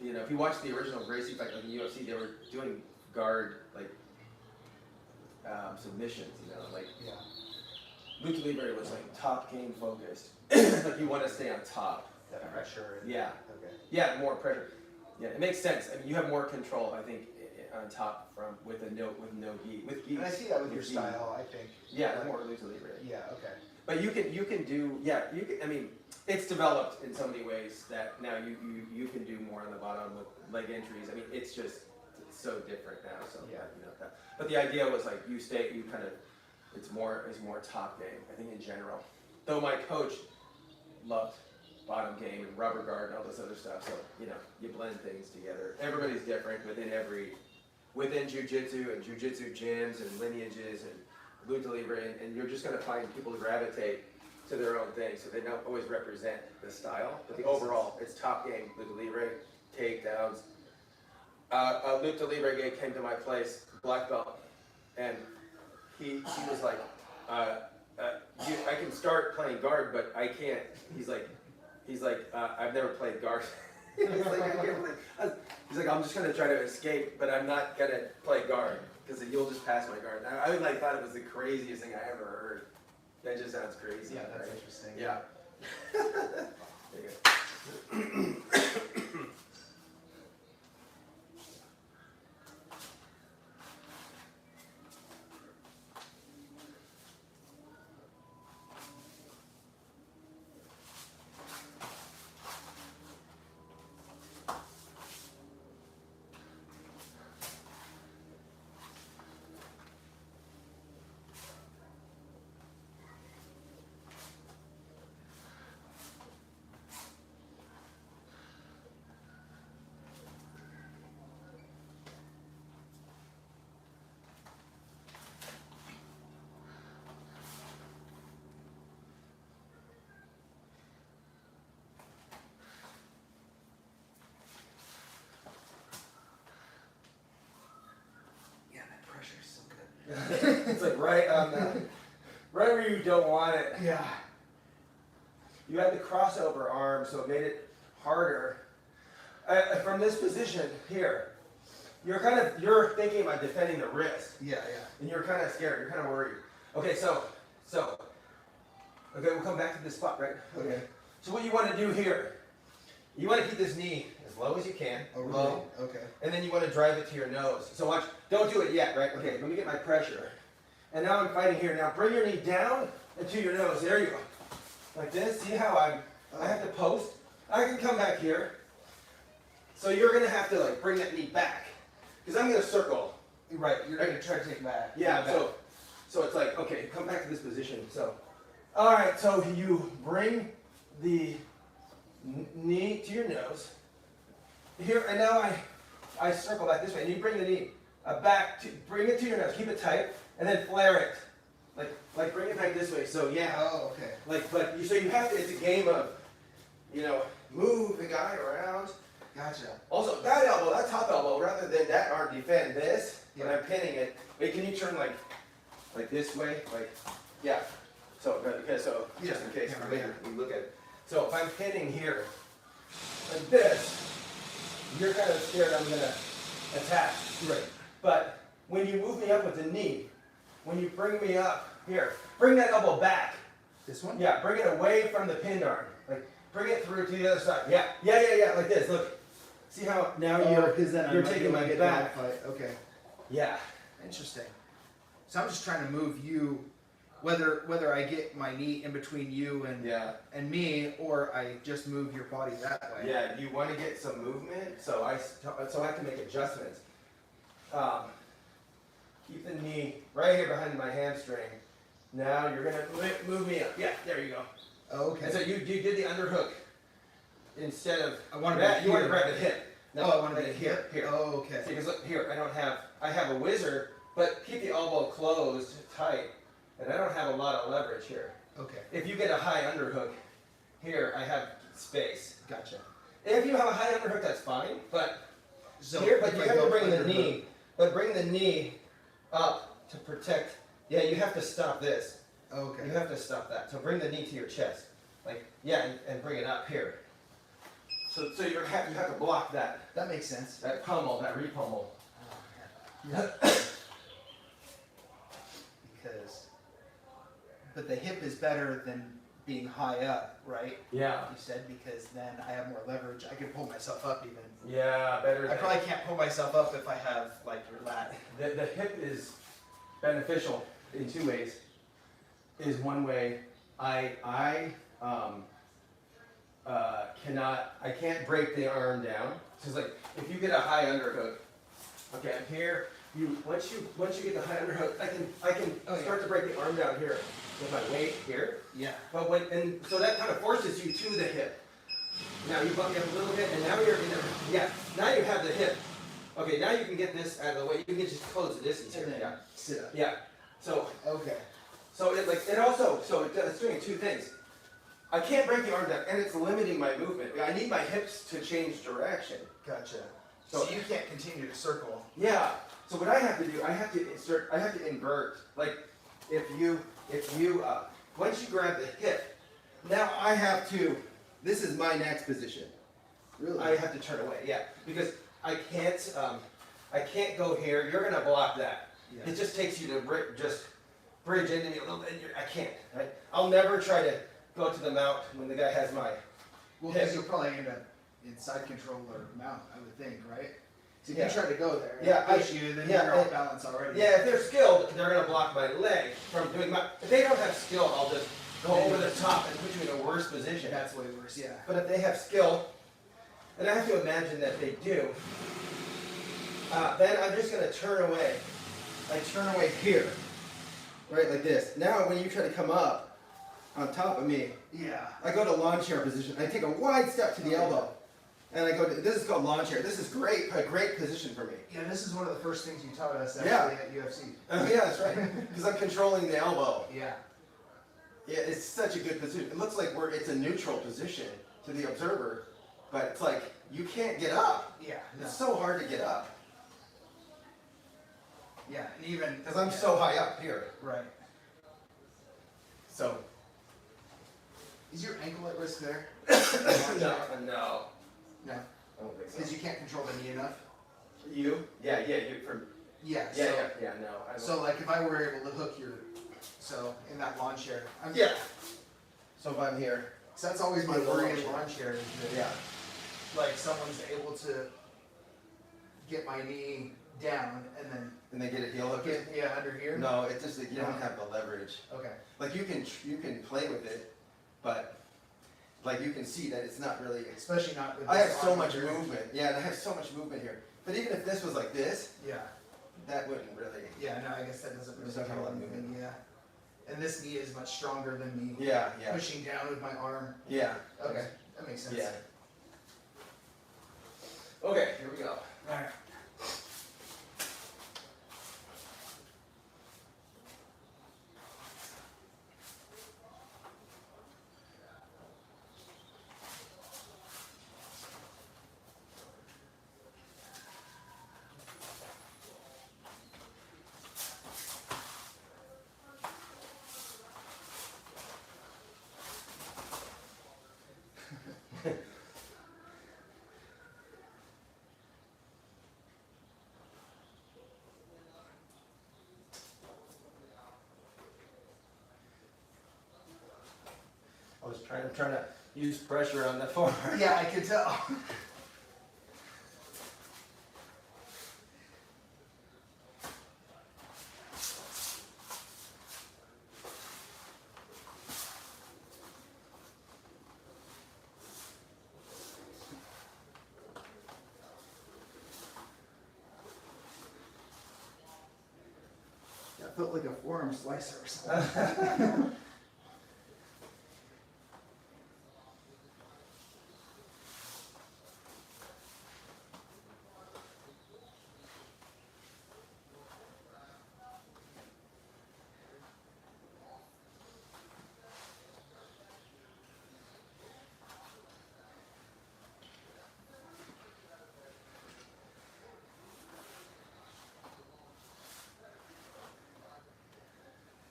You know, if you watch the original Gracie fight like the UFC, they were doing guard like submissions. You know, like Lucha Libre was like top game focused. Like you want to stay on top. That pressure. Yeah. Okay. Yeah, more pressure. Yeah, it makes sense. I mean, you have more control, I think, on top from with no gi. With gi, And I see that with your gi. style, I think. Yeah, more Lucha Libre. Yeah. Okay. But you can do, yeah, you can, I mean, it's developed in so many ways that now you can do more on the bottom with leg entries. I mean, it's just so different now. So Yeah. you know that. But the idea was like you kind of, it's more top game, I think, in general. Though my coach loved bottom game and rubber guard and all this other stuff. So you know, you blend things together. Everybody's different within jiu-jitsu and jiu-jitsu gyms and lineages and Lucha Libre, and you're just going to find people gravitate to their own thing, so they don't always represent the style, but the overall, it's top game, Lucha Libre, takedowns. A Lucha Libre guy came to my place, black belt, and he was like, I can start playing guard, but I can't. He's like, I've never played guard. He's like, I can't play. He's like, I'm just gonna try to escape, but I'm not gonna play guard because you'll just pass my guard. And I like thought it was the craziest thing I ever heard. That just sounds crazy. Yeah, that's right? interesting. Yeah. There you go. Yeah, that pressure is so good. It's like right on the, right where you don't want it. Yeah. You had the crossover arm, so it made it harder. From this position here, you're thinking about defending the wrist, Yeah. and you're kind of scared. You're kind of worried. Okay, so okay, we'll come back to this spot, right? Okay. So what you want to do here, you want to keep this knee as low as you can, Oh, really? low, Okay. and then you want to drive it to your nose. So watch, don't do it yet, right? Okay, let me get my pressure. And now I'm fighting here. Now bring your knee down and to your nose. There you go. Like this. See how I have to post? I can come back here. So you're going to have to like bring that knee back. Because I'm going to circle. Right. You're gonna try to take it back. Yeah, Back. so it's like, okay, come back to this position. So, all right, so you bring the knee to your nose. Here, and now I circle back this way, and you bring the knee back, bring it to your nose, keep it tight, and then flare it. Like bring it back this way, so yeah. Oh, okay. So you have to, it's a game of, move the guy around. Gotcha. Also, that elbow, that top elbow, rather than that arm defend this, when Yeah. I'm pinning it, wait, can you turn like this way? Yeah. So, just in case, Yeah, later we look at it. So if I'm pinning here, like this, you're kind of scared I'm gonna attack. Right. But when you move me up with the knee, when you bring me up here, bring that elbow back. This one? Yeah, bring it away from the pinned arm. Like, bring it through to the other side. Yeah, like this. Look, see how now you're taking my back. Okay. Yeah. Interesting. So I'm just trying to move you, whether I get my knee in between you and me, or I just move your body that way. Yeah, you want to get some movement, so I have to make adjustments. Keep the knee right here behind my hamstring. Now you're gonna move me up. Yeah, there you go. Okay. And so you did the underhook instead of I want to that, you want to here. grab the hip. No, Oh, I want to like be here. here. Oh, okay. See, because look here, I have a whizzer, but keep the elbow closed tight, and I don't have a lot of leverage here. Okay. If you get a high underhook, here I have space. Gotcha. If you have a high underhook, that's fine, but So here, but if you I have go to bring the underhook- knee, bring the knee up to protect. Yeah, you have to stop this. Okay. You have to stop that. So bring the knee to your chest, like yeah, and bring it up here. So you have to block that That makes sense. pummel, that repummel. Because, but the hip is better than being high up, right? Yeah. You said, because then I have more leverage. I can pull myself up even. Yeah, better. I probably can't pull myself up if I have like your lat. The hip is beneficial in two ways. Is one way I can't break the arm down. So it's like if you get a high underhook, okay, I'm here. Once you get the high underhook, I can start to break the arm down here with my weight here. Yeah. But so that kind of forces you to the hip. Now you buck up a little bit, and now you're in the now you have the hip. Okay, now you can get this out of the way. You can just close the distance here. And then Yeah. sit up. Yeah. So Okay. it's doing two things. I can't break the arm down, and it's limiting my movement. I need my hips to change direction. Gotcha. So- So you can't continue to circle. Yeah. So what I have to do, I have to invert. Like if you once you grab the hip, now I have to. This is my next position. Really? I have to turn away. Yeah, because I can't go here. You're gonna block that. Yeah. It just takes you to just bridge into me a little bit. And I can't. Right? I'll never try to go to the mount when the guy has my. Well, hip. because you'll probably end up in side control or mount, I would think, right? So if Yeah. you try to go there, Yeah, and push you, then yeah, you're off and- balance already. Yeah, if they're skilled, they're gonna block my leg from doing my. If they don't have skill, I'll just go over the top and put you in a worse position. That's way worse, yeah. But if they have skill, and I have to imagine that they do, then I'm just gonna turn away. I turn away here, right, like this. Now, when you try to come up on top of me, Yeah. I go to lawn chair position. I take a wide step to the elbow, and I go to. This is called lawn chair. This is a great position for me. Yeah, this is one of the first things you taught us actually Yeah. at UFC. Yeah, that's right. Because I'm controlling the elbow. Yeah. Yeah, it's such a good position. It looks like it's a neutral position to the observer, but it's like you can't get up. Yeah. No. It's so hard to get up Yeah, and even because I'm so high up here. right. So Is your ankle at risk there? no. No. I don't think Because so. you can't control the knee enough. You? Yeah. You from? Yeah. Yeah. So, Yeah. No. I don't. so like if I were able to hook your, so in that lawn chair, Yeah. So if I'm here. So that's always my In the worry lawn in chair. lawn chair is that Yeah. like someone's able to get my knee down and then And they get a heel hook. get under here. No, it's just that you don't have the leverage. Okay. Like you can play with it, but like you can see that it's not really. Especially not with I have this so arm much here. movement. Yeah, and I have so much movement here. But even if this was like this, Yeah. that wouldn't really. Yeah. No, I guess that doesn't really Doesn't have a lot of do anything. movement. Yeah. And this knee is much stronger than me Yeah. Yeah. pushing down with my arm. Yeah. Okay. That makes sense. Yeah. Okay, here we go. All right. I'm trying to use pressure on the form. Yeah, I can tell. That felt like a forearm slicer or something.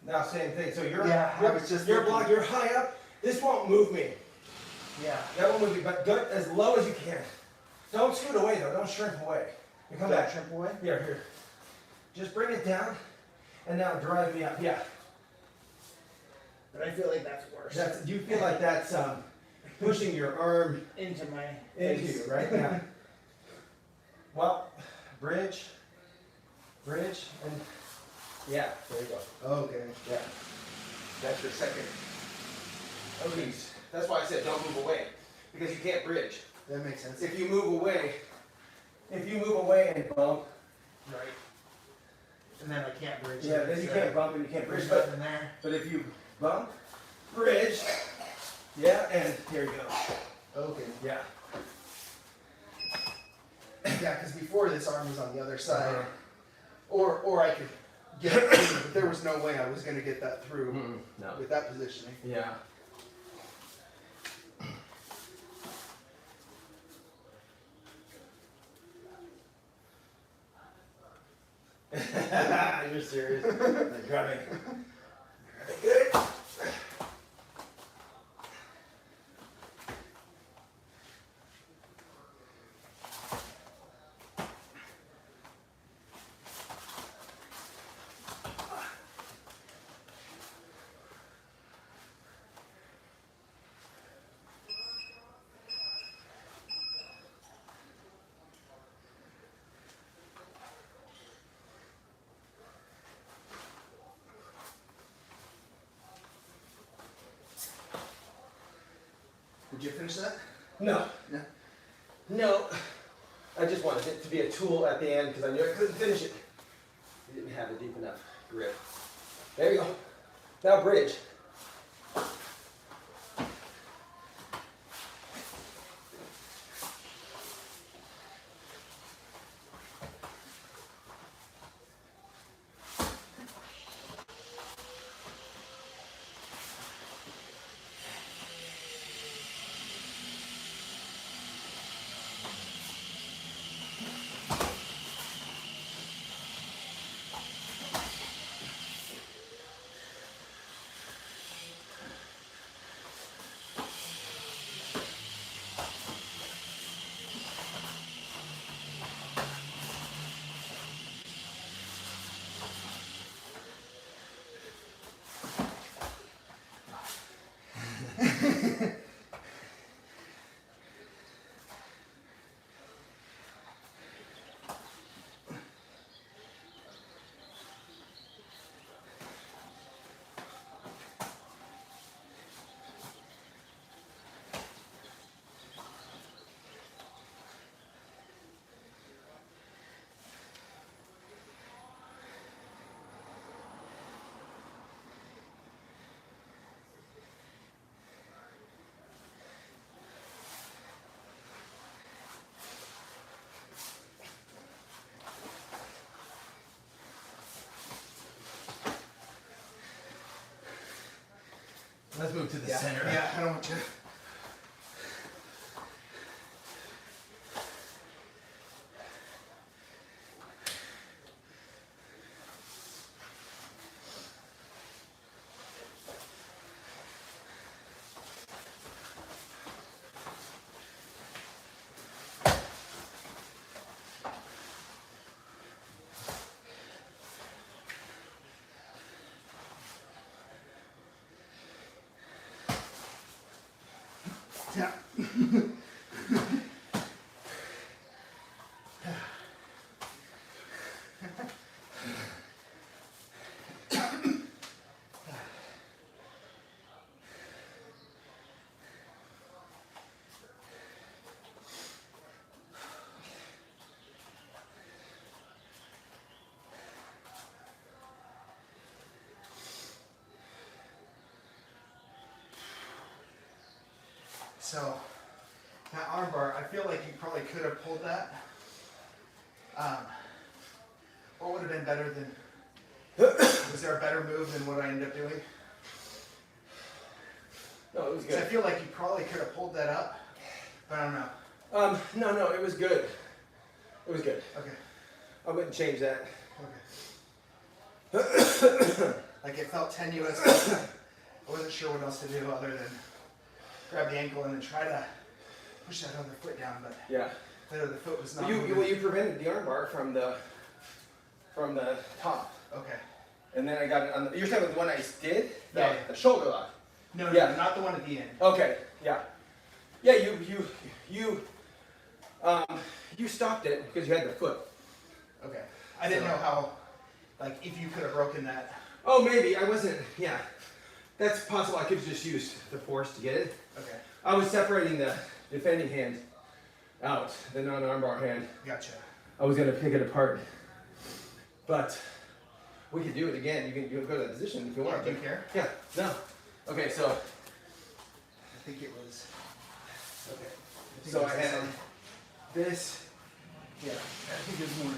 Now same thing. So you're Yeah, I was just thinking. block. You're high up. This won't move me. Yeah. That won't move me. But go as low as you can. Don't scoot away though. Don't shrimp away. You come back. Shrimp away? Here. Just bring it down, and now drive me up. Yeah. But I feel like that's worse. Do you feel like that's pushing your arm Into my into face. you, right? Yeah. Well, bridge, and yeah, there you go. Okay. Yeah. That's your second piece. That's why I said don't move away, because you can't bridge. That makes sense. If you move away and bump, Right. And then I can't bridge. yeah, then you can't bump and you can't bridge. There's nothing there. But if you bump, bridge, yeah, and here you go. Okay. Yeah. Yeah, because before this arm was on the other side, Uh-huh. or I could get it through, but there was no way I was going to get that through No. with that positioning. Yeah. You're serious. Grab it. Good. Did you finish that? No. No. No. I just wanted it to be a tool at the end because I knew I couldn't finish it. I didn't have a deep enough grip. There you go. Now bridge. Let's move to the center. Yeah, I don't want you. Yeah. So, that armbar, I feel like you probably could have pulled that. What would have been better than, was there a better move than what I ended up doing? No, it was 'Cause I good. feel like you probably could have pulled that up, but I don't know. No, it was good. It was good. Okay, I wouldn't change that. okay. Like it felt tenuous. But I wasn't sure what else to do other than grab the ankle and then try to push that other foot down. But Yeah. the foot was not. You prevented the armbar from the top. Okay. And then I got it on the. You're saying the one I did? Yeah. The shoulder lock. No, Yeah. not the one at the end. Okay. Yeah. Yeah. You stopped it because you had the foot. Okay. I didn't know how, like, if you could have broken that. Oh, maybe I wasn't. Yeah. That's possible. I could have just used the force to get it. Okay. I was separating the defending hand out, the non-armbar hand. Gotcha. I was gonna pick it apart, but we could do it again. You can go to that position if you want. Do you care? Yeah. No. Okay. So. I think it was. Okay. So I had this. Yeah. I think it was more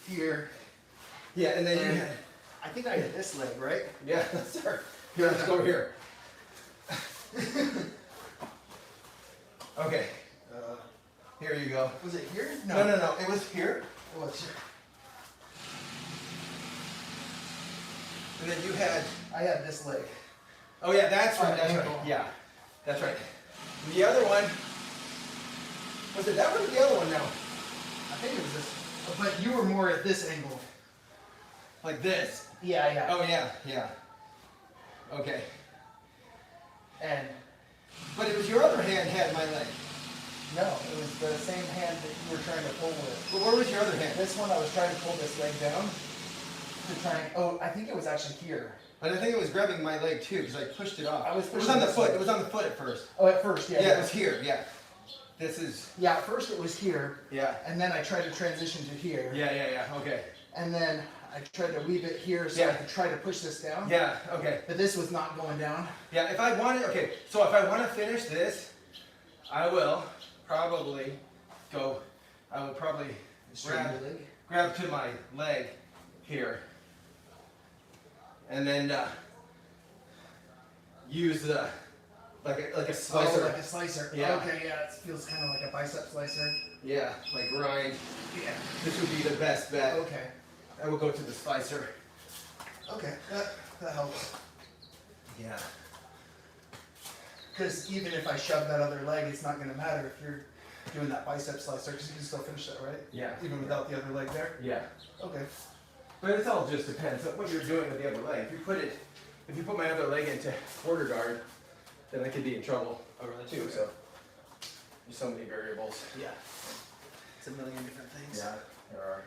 here. Yeah, and then you And had. I think I had this leg, right? Yeah. Sorry. Here, let's go over here. Okay. Here you go. Was it here? No. It was here. It was here. And then you had. I had this leg. Oh yeah, that's right. Oh, That's right. ankle. Yeah, that's right. And the other one. Was it that one or the other one now? I think it was this. But you were more at this angle. Like this. Yeah, yeah. Oh yeah. Okay. And But it was your other hand had my leg. no, it was the same hand that you were trying to pull with. But where was your other hand? This one I was trying to pull this leg down to try and, oh, I think it was actually here. But I think it was grabbing my leg too because I pushed it off. I was It was pushing on the this foot. way. It was on the foot at first. Oh, at first, yeah. Yeah, it was here. Yeah. This is. Yeah, at first it was here, Yeah. and then I tried to transition to here. Yeah. Okay. And then I tried to weave it here so I Yeah. could try to push this down. Yeah. Okay. But this was not going down. Yeah. If I wanted. Okay. So if I want to finish this, I will probably go. I will probably Straighten your leg. grab to my leg here, and then use the like a slicer. Oh, like a slicer. Yeah. Okay, yeah, it feels kind of like a bicep slicer. Yeah, like grind. Yeah. This would be the best bet. Okay. I will go to the slicer. Okay, that helps. Yeah. Because even if I shove that other leg, it's not going to matter if you're doing that bicep slicer, because you can still finish that, right? Yeah. Even without the other leg there? Yeah. Okay. But it all just depends on what you're doing with the other leg. If you put my other leg into quarter guard, then I could be in trouble over the two. So there's so many variables. Yeah. It's a million different things. Yeah, there are.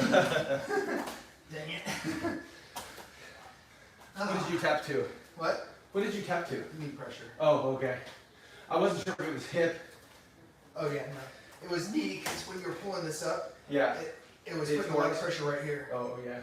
Dang it. What did you tap to? What? What did you tap to? Knee pressure. Oh, okay. I wasn't sure if it was hip. Oh yeah, no. It was knee, because when you were pulling this up, Yeah. it was It putting a lot of forced. pressure right here. Oh, yeah.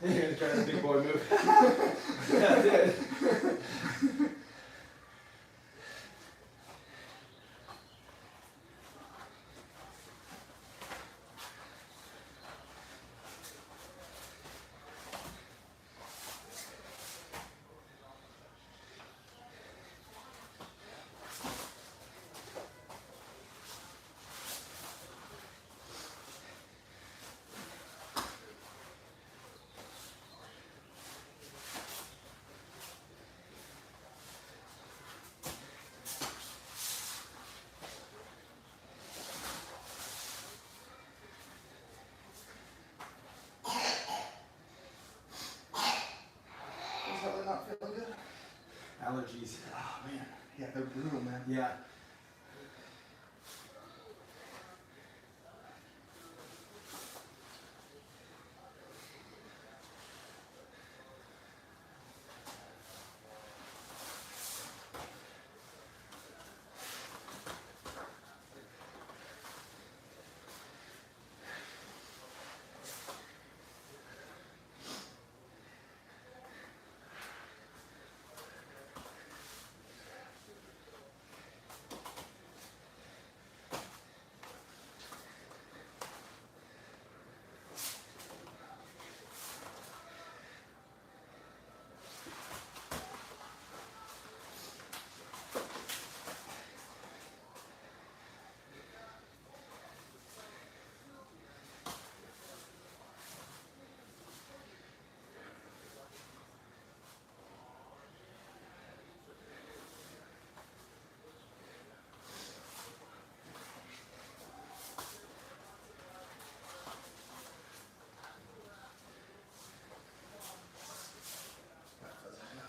You're gonna try the big boy move. Yeah, I did. not feeling good? Allergies. Oh man, yeah, they're brutal, man. Yeah.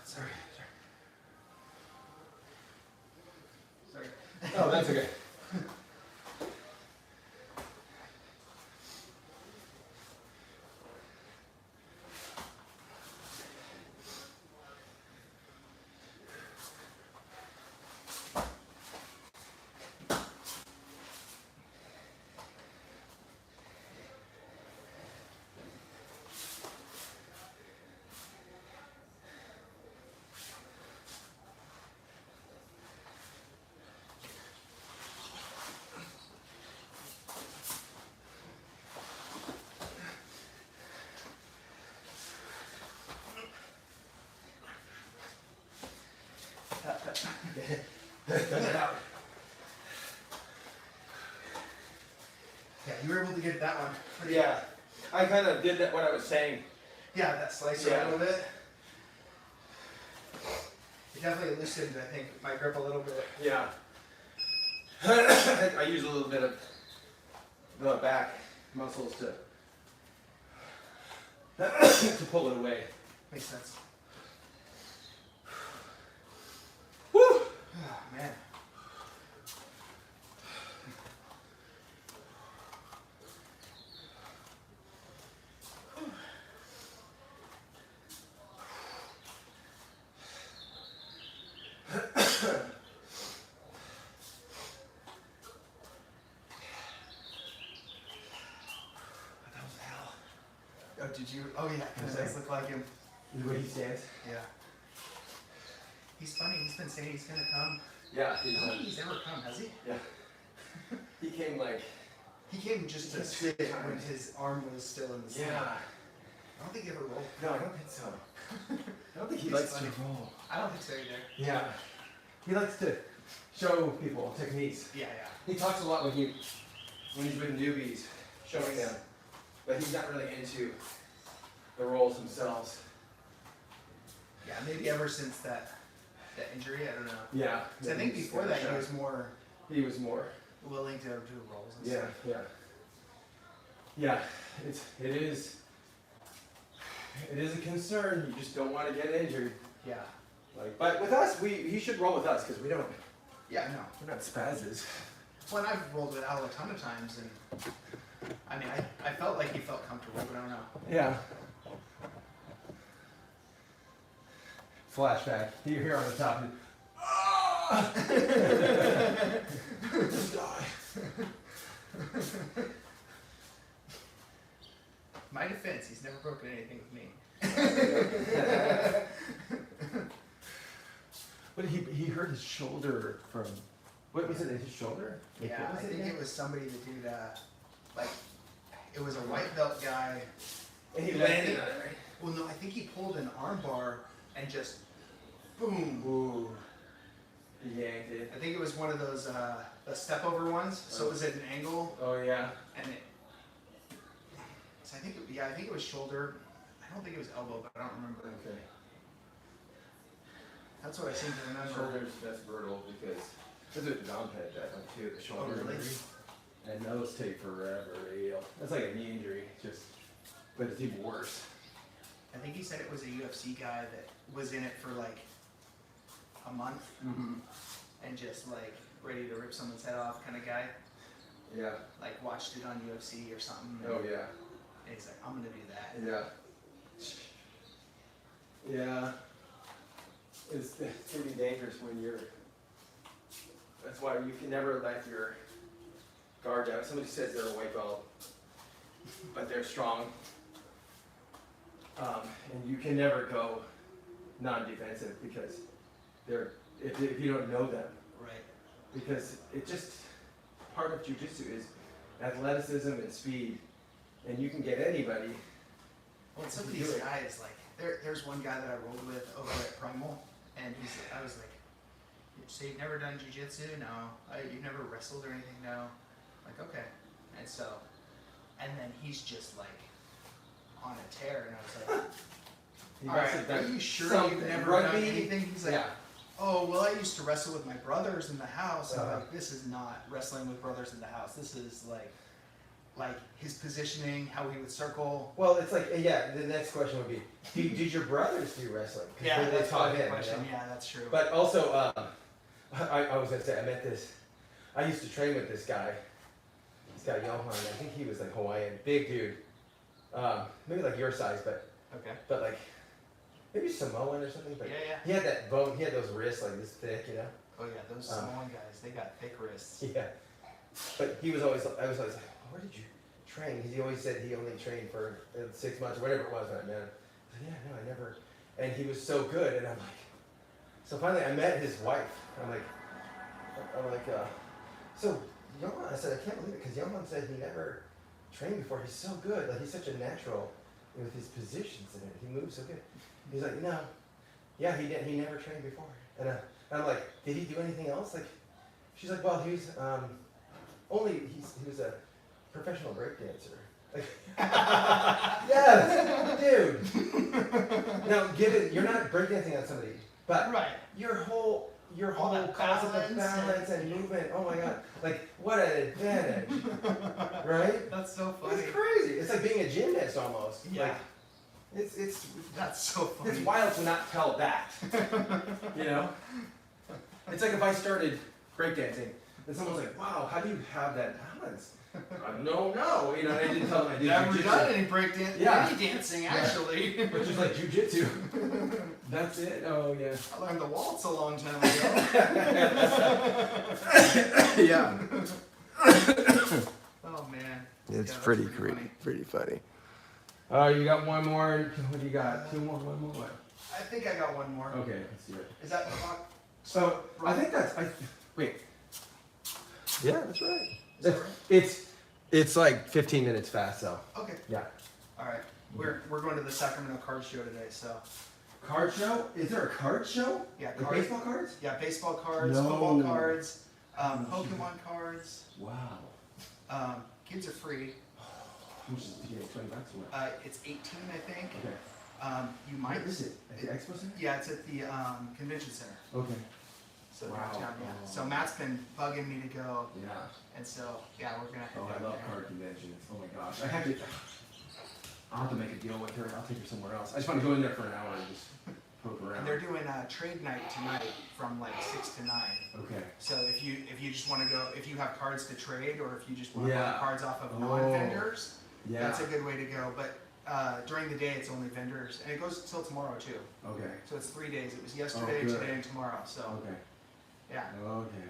Sorry. Sorry. Oh, that's okay. Yeah, you were able to get that one. Pretty Yeah. I kind of did that what I was saying. Yeah, that slicer Yeah. a little bit. It definitely loosened, I think, my grip a little bit. Yeah. I use a little bit of the back muscles to to pull it away. Makes sense. Woo! Oh, man. Oh, did you? Oh, yeah, because it does look like him. The way he stands. Yeah. He's funny. He's been saying he's going to come. Yeah. I don't think he's ever come, has he? Yeah. He came like. He came just to sit when his arm was still in the sling. Yeah. I don't think he ever rolled. No, I don't think so. I don't think he He's likes funny. to roll. I don't think so either. Yeah. He likes to show people techniques. Yeah, yeah. He talks a lot when he's with newbies, showing them, but he's not really into the rolls themselves. Yeah, maybe ever since that injury, I don't know. Yeah. 'Cause I think before that he was more He was more. willing to do rolls and Yeah, stuff. yeah. Yeah, it is a concern. You just don't want to get injured. Yeah. Like, but with us, he should roll with us because we don't. Yeah, no. We're not spazzes. Well, and I've rolled with Al a ton of times, and I mean, I felt like he felt comfortable, but I don't know. Yeah. Flashback. You're here on the top. And, just die. My defense, he's never broken anything with me. But he hurt his shoulder from. What was it? His shoulder? Like, Yeah, what I was think again? it was somebody that did like, it was a white belt guy. And he I landed think- on it, right? Well, no, I think he pulled an arm bar and just, boom. Ooh. He yanked it. I think it was one of those the step over ones. So it was at an angle, Oh yeah. and it. So I think I think it was shoulder. I don't think it was elbow, but I don't remember. Okay. That's what I seem to remember. Shoulders, that's brutal because that's what Dom had that one too, the shoulder really? injury. And those take forever to heal. That's like a knee injury, but it's even worse. I think he said it was a UFC guy that was in it for like a month and just like ready to rip someone's head off kind of guy. Yeah. Like watched it on UFC or something. Oh yeah. And he's like, I'm gonna do that. Yeah. Yeah. It's pretty dangerous when you're. That's why you can never let your guard down. Somebody says they're a white belt, but they're strong. And you can never go non-defensive because they're if you don't know them. Right. Because it just part of jiu-jitsu is athleticism and speed, and you can get anybody. Well, some of these guys, like there's one guy that I rolled with over at Primal, and I was like, so you've never done jiu-jitsu? No. You've never wrestled or anything? No. Like, okay. And so, and then he's just like on a tear, and I was like, all right, are you sure you've never done anything? He's like, oh, well, I used to wrestle with my brothers in the house. I'm like, this is not wrestling with brothers in the house. This is like his positioning, how he would circle. Well, it's like, yeah, the next question would be, did your brothers do wrestling? Yeah, that's taught a him, question. You know? Yeah, that's true. But also, I was going to say, I used to train with this guy. This guy, Johan, I think he was like Hawaiian, big dude. Maybe like your size, but like, maybe Samoan or something. But yeah. He had that bone, he had those wrists like this thick, you know? Oh yeah, those Samoan guys, they got thick wrists. Yeah. But I was always like, where did you train? He always said he only trained for 6 months or whatever it was when I met him. I said, yeah, no, I never. And he was so good, and I'm like, so finally I met his wife. I'm like, so Johan, I said, I can't believe it, because Johan said he never trained before. He's so good, like he's such a natural with his positions and everything. He moves so good. He's like, no, yeah, he never trained before. And I'm like, did he do anything else? Like, she's like, well, he was he was a professional breakdancer. Like, yes, dude. Now, you're not breakdancing on somebody, but your whole concept of balance and movement. Oh my God! Like, what an advantage, right? That's so funny. It's crazy. It's like being a gymnast almost. Yeah. Like, it's that's so funny. It's wild to not tell that. You know? It's like if I started breakdancing and someone's like, wow, how do you have that balance? No, you know, I didn't tell them I did never jiu-jitsu. done any any dancing actually. Which is like jiu-jitsu. That's it. Oh yeah. I learned the waltz a long time ago. Yeah. Oh man. It's Yeah, pretty funny. pretty funny. You got one more. What do you got? Two more. One more. What? I think I got one more. Okay, let's do it. Is that the clock? So I think that's. Wait. Yeah, that's right. Is that right? It's like 15 minutes fast, so. Okay. Yeah. All right. We're going to the Sacramento card show today, so. Card show? Is there a card show? Yeah. Like baseball cards? Yeah, baseball cards, No. football cards, Pokemon cards. Wow. Kids are free. How much is the ticket? $20 or what? It's 18, I think. Okay. You might. Where is it? At the Expo Center? Yeah, it's at the convention center. Okay. So Wow. downtown, yeah. Oh. So Matt's been bugging me to go, Yeah. and so yeah, we're gonna. Oh, I head love down there. card conventions. Oh my gosh. I'll have to make a deal with her. I'll take her somewhere else. I just want to go in there for an hour and just poke around. And they're doing a trade night tonight from like 6 to 9. Okay. So if you just want to go, if you have cards to trade, or if you just want to Yeah. buy cards off of Oh. non-vendors, Yeah. that's a good way to go. But during the day, it's only vendors, and it goes till tomorrow too. Okay. So it's 3 days. It was yesterday, good. today, and tomorrow. So Okay. yeah. Okay.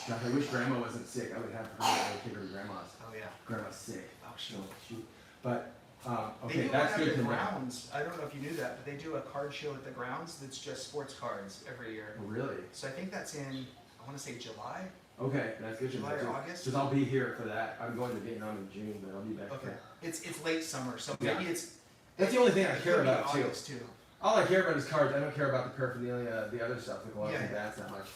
Gosh, I wish Grandma wasn't sick. I would have her. I would take her to Grandma's. Oh yeah. Grandma's sick. Oh So sure. cute. But They okay, do that's one good at to the know. grounds. I don't know if you knew that, but they do a card show at the grounds that's just sports cards every year. Oh, really? So I think that's in, I want to say July. Okay, that's good to know. July or too. August? Because I'll be here for that. I'm going to Vietnam in June, but I'll be back. Okay. for- It's late summer, so maybe Yeah. it's. That's the only thing I it care could be about too. August too. All I care about is cards. I don't care about the paraphernalia, the other stuff, the gloves Yeah. and bats that much.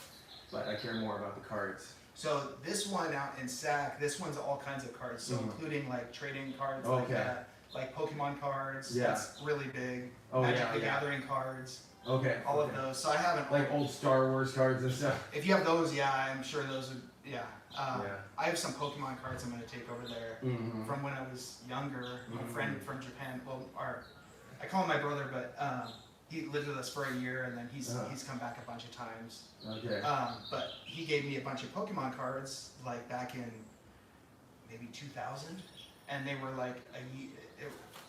But I care more about the cards. So this one out in SAC, this one's all kinds of cards, so Mhm. including like trading cards like Okay. that, like Pokemon cards. Yeah. That's really big. Oh, Magic yeah, the yeah. Gathering cards. Okay. All okay. of those. So I haven't Like old Star Wars cards and stuff. If you have those, yeah, I'm sure those would. Yeah. Yeah. I have some Pokemon cards I'm gonna take over there Mm-hmm. from when I was younger. A Mhm. friend from Japan. Well, I call him my brother, but he lived with us for a year, and then he's come back a bunch of times. Okay. But he gave me a bunch of Pokemon cards, like back in maybe 2000, and they were like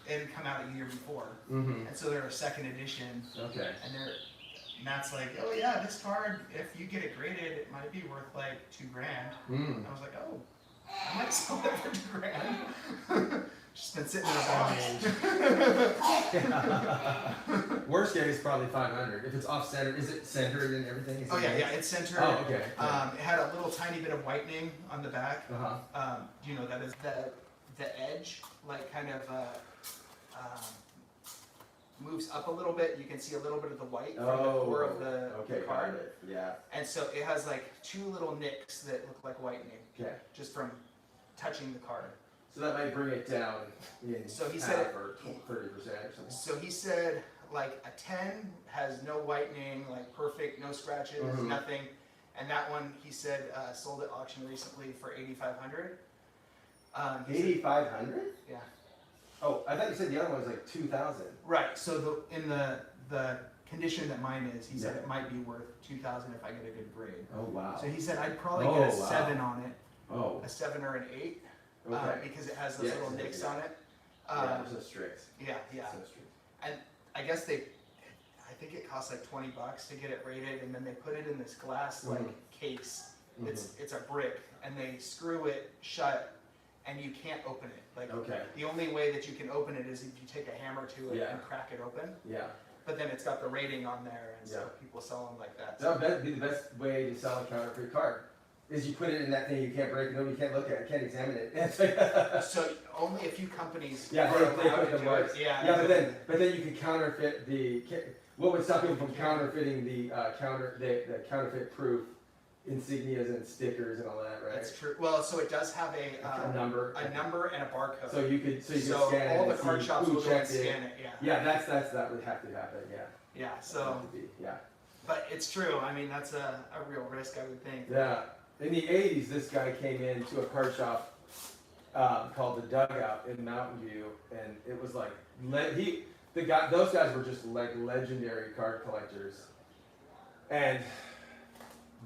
it had come out a year before, and so they're a second edition. Okay. And Matt's like, oh yeah, this card, if you get it graded, it might be worth like $2,000. And I was like, oh, I might sell it for $2,000. Just been sitting in a box. Worst case, probably 500. If it's off center, is it centered and everything? Is Oh it yeah, nice? yeah, it's centered. Oh, okay. It had a little tiny bit of whitening on the back. You know, that is the edge, like kind of moves up a little bit. You can see a little bit of the white from the core of the card. Got it. Yeah. And so it has like 2 little nicks that look like whitening. Okay. Just from touching the card. So that might bring it down in so he said or 30% or something. So he said like a 10 has no whitening, like perfect, no scratches, nothing. And that one, he said, sold at auction recently for $8,500. 8,500? Yeah. Oh, I thought you said the other one was like 2,000. Right. So in the condition that mine is, he said it might be worth $2,000 if I get a good grade. Oh wow. So he said I'd probably get a 7 on it. Oh. A 7 or an 8. Okay. Because it has those little nicks on it. Yeah, they're so strict. Yeah, yeah. So strict. And I guess I think it costs like $20 to get it rated, and then they put it in this glass like case. It's a brick, and they screw it shut, and you can't open it. Like the only way that you can open it is if you take a hammer to it and crack it open. Yeah. But then it's got the rating on there, and so people sell them like that. So that would be the best way to sell a counterfeit card. Is you put it in that thing you can't break it, nobody can't look at it, can't examine it. So only a few companies they put the marks. Yeah, but then you could counterfeit what would stop people from counterfeiting the counterfeit proof insignias and stickers and all that, right? That's true. Well, so it does have a number and a barcode. So you could scan it. All the card shops will go and scan it. Yeah, that would have to happen. Yeah. Yeah. So. Yeah. But it's true. I mean, that's a real risk, I would think. Yeah. In the 80s, this guy came into a card shop called the Dugout in Mountain View, and it was like those guys were just like legendary card collectors. And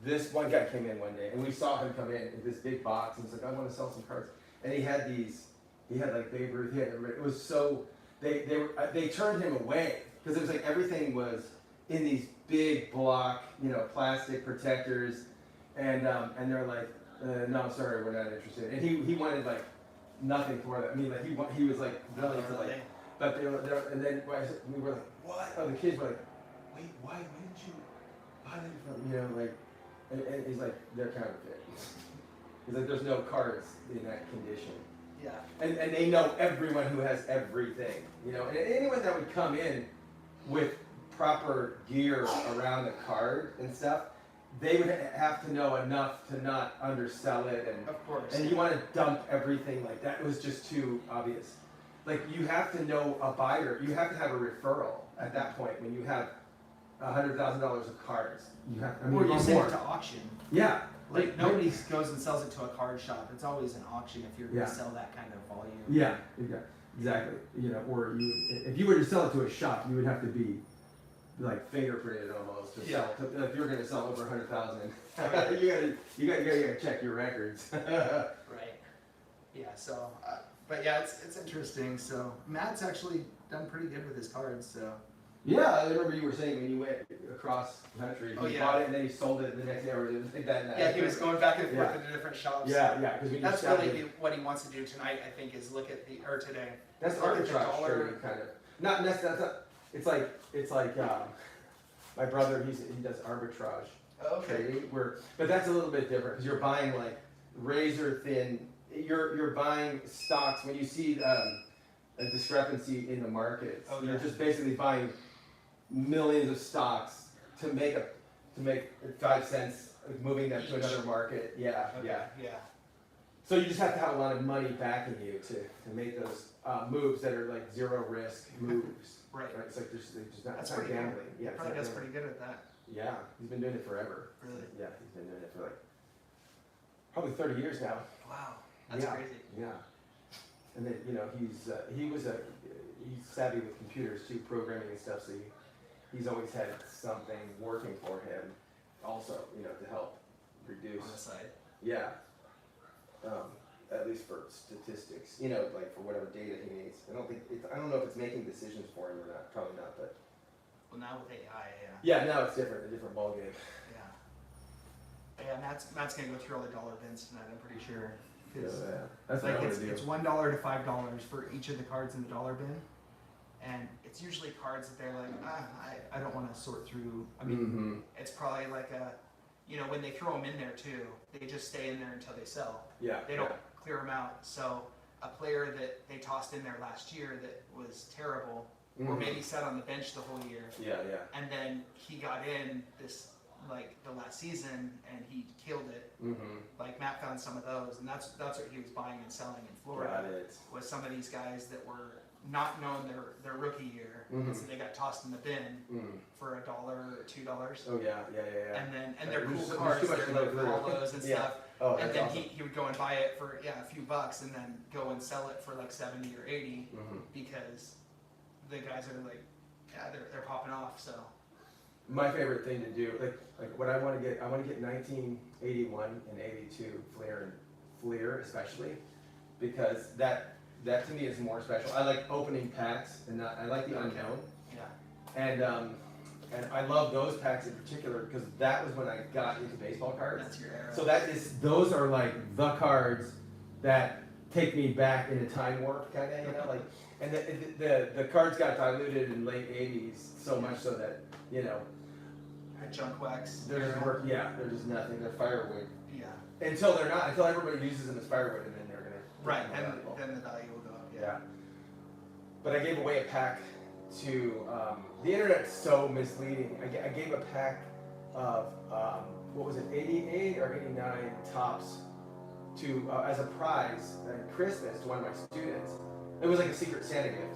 this one guy came in one day, and we saw him come in this big box, and he's like, "I want to sell some cards." And he had like Babe Ruth. It was so they turned him away because it was like everything was in these big block, plastic protectors. And they're like, no, sorry, we're not interested. And he wanted like nothing for them. I mean, like he was like willing to like, but they were there. And then we were like, what? Oh, the kids were like, wait, why didn't you buy them from? Like, and he's like, they're counterfeit. He's like, there's no cards in that condition. Yeah. And they know everyone who has everything. And anyone that would come in with proper gear around the card and stuff, they would have to know enough to not undersell it, and of course. And you want to dump everything like that. It was just too obvious. Like you have to know a buyer. You have to have a referral at that point when you have $100,000 of cards. You have. Or you send it to auction. Yeah. Like nobody goes and sells it to a card shop. It's always an auction if you're going to sell that kind of volume. Yeah. Exactly. Or if you were to sell it to a shop, you would have to be like fingerprinted almost to sell. If you're going to sell over 100,000, you gotta check your records. Right. Yeah. So, but yeah, it's interesting. So Matt's actually done pretty good with his cards. So. Yeah, I remember you were saying when you went across the country, he bought it and then he sold it the next day, or like that. Yeah, he was going back and forth to different shops. Yeah, because that's really what he wants to do tonight. I think is look at today. That's arbitrage trading, kind of. Not necessarily. It's like my brother. He does arbitrage trading, but that's a little bit different because you're buying like razor thin. You're buying stocks when you see a discrepancy in the markets. You're just basically buying millions of stocks to make 5 cents, moving them to another market. Yeah. So you just have to have a lot of money backing you to make those moves that are like zero risk moves. Right. It's like there's not. That's not gambling. Yeah. Probably does pretty good at that. Yeah, he's been doing it forever. Really? Yeah, he's been doing it for like probably 30 years now. Wow, that's crazy. Yeah. And then he's savvy with computers too, programming and stuff. So he's always had something working for him, also to help reduce. On the side. Yeah. At least for statistics, like for whatever data he needs. I don't know if it's making decisions for him or not. Probably not, but. Well, now with AI, Yeah, now it's different. A different ballgame. Yeah, Matt's gonna go through all the dollar bins tonight, I'm pretty sure. Yeah, that's Like what I want to do. it's $1 to $5 for each of the cards in the dollar bin, and it's usually cards that they're like, I don't want to sort through. I mean, it's probably like when they throw them in there too, they just stay in there until they sell. Yeah. They don't clear them out. So a player that they tossed in there last year that was terrible, or maybe sat on the bench the whole year. Yeah. And then he got in this the last season and he killed it. Like Matt found some of those, and that's what he was buying and selling in Florida. Got it. Was some of these guys that were not known their rookie year, and so they got tossed in the bin for $1 or $2. Oh yeah. And they're cool cards. They're like hollows and stuff. Oh, and then awesome. he would go and buy it for a few bucks, and then go and sell it for like 70 or 80 because the guys are like, they're popping off. So my favorite thing to do, like what I want to get 1981 and 82 Fleer especially, because that to me is more special. I like opening packs and I like the unknown. Yeah. And I love those packs in particular because that was when I got into baseball cards. That's your era. So those are like the cards that take me back in a time warp kind of, like, and the cards got diluted in late 80s so much so that, Junk wax. they're just nothing. They're firewood. Yeah. Until everybody uses them as firewood, and then they're gonna. Right, and then the value will go up. Yeah. But I gave away a pack to the internet's so misleading. I gave a pack of 88 or 89 tops to as a prize at Christmas to one of my students. It was like a secret Santa gift,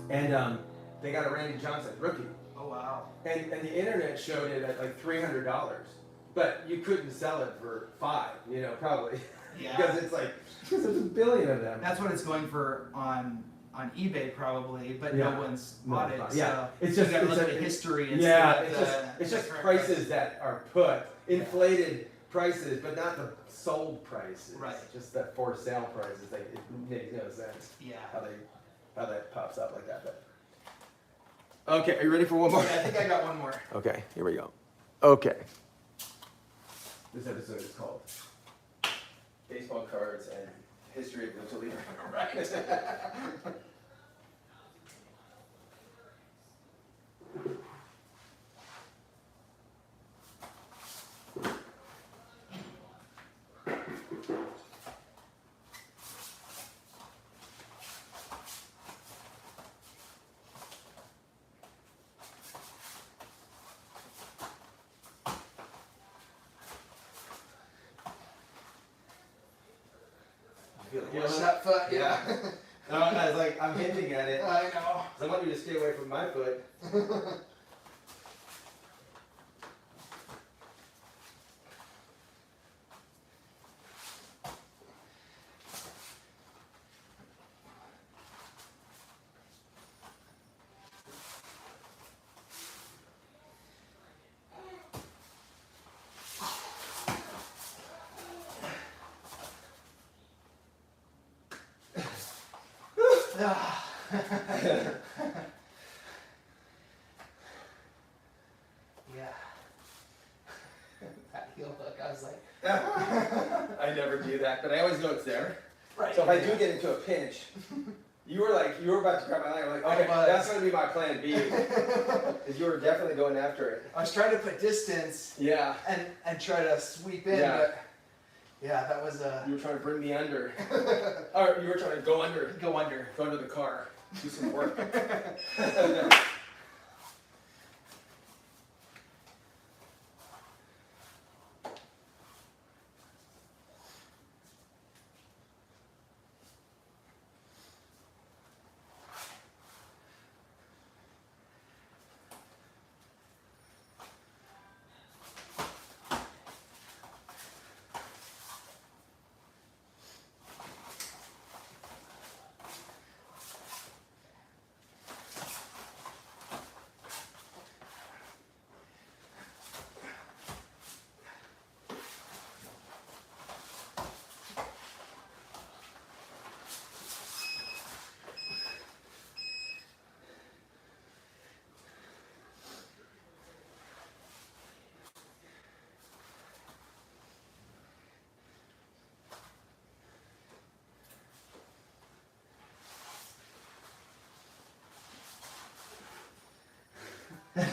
and they got a Randy Johnson rookie. Oh wow. And the internet showed it at like $300, but you couldn't sell it for $5, probably. Yeah. because there's a billion of them. That's what it's going for on eBay probably, but Yeah. no one's bought it. Yeah. So It's just you gotta it's look a- at the history. Yeah, Instead of it's just current prices that are put, inflated prices, but not the sold prices. Right. Just the for sale prices. It makes no sense Yeah. how that pops up like that. But okay, are you ready for one more? Yeah, I think I got one more. Okay, here we go. Okay. This episode is called Baseball Cards and History of Little League. Right. Watch that foot, yeah. No, I was like, I'm hinting at it. I know. I want you to stay away from my foot. Yeah. That heel hook, I was like, I never do that, but I always know it's there. right. So if I do get into a pinch, you were about to grab my leg. I'm like, okay, I was. that's going to be my plan B. Because you were definitely going after it. I was trying to put distance Yeah. and try to sweep in, Yeah. but yeah, that was You were trying to bring me under. Or you were trying to go under. go under. Go under the car. Do some work. Okay.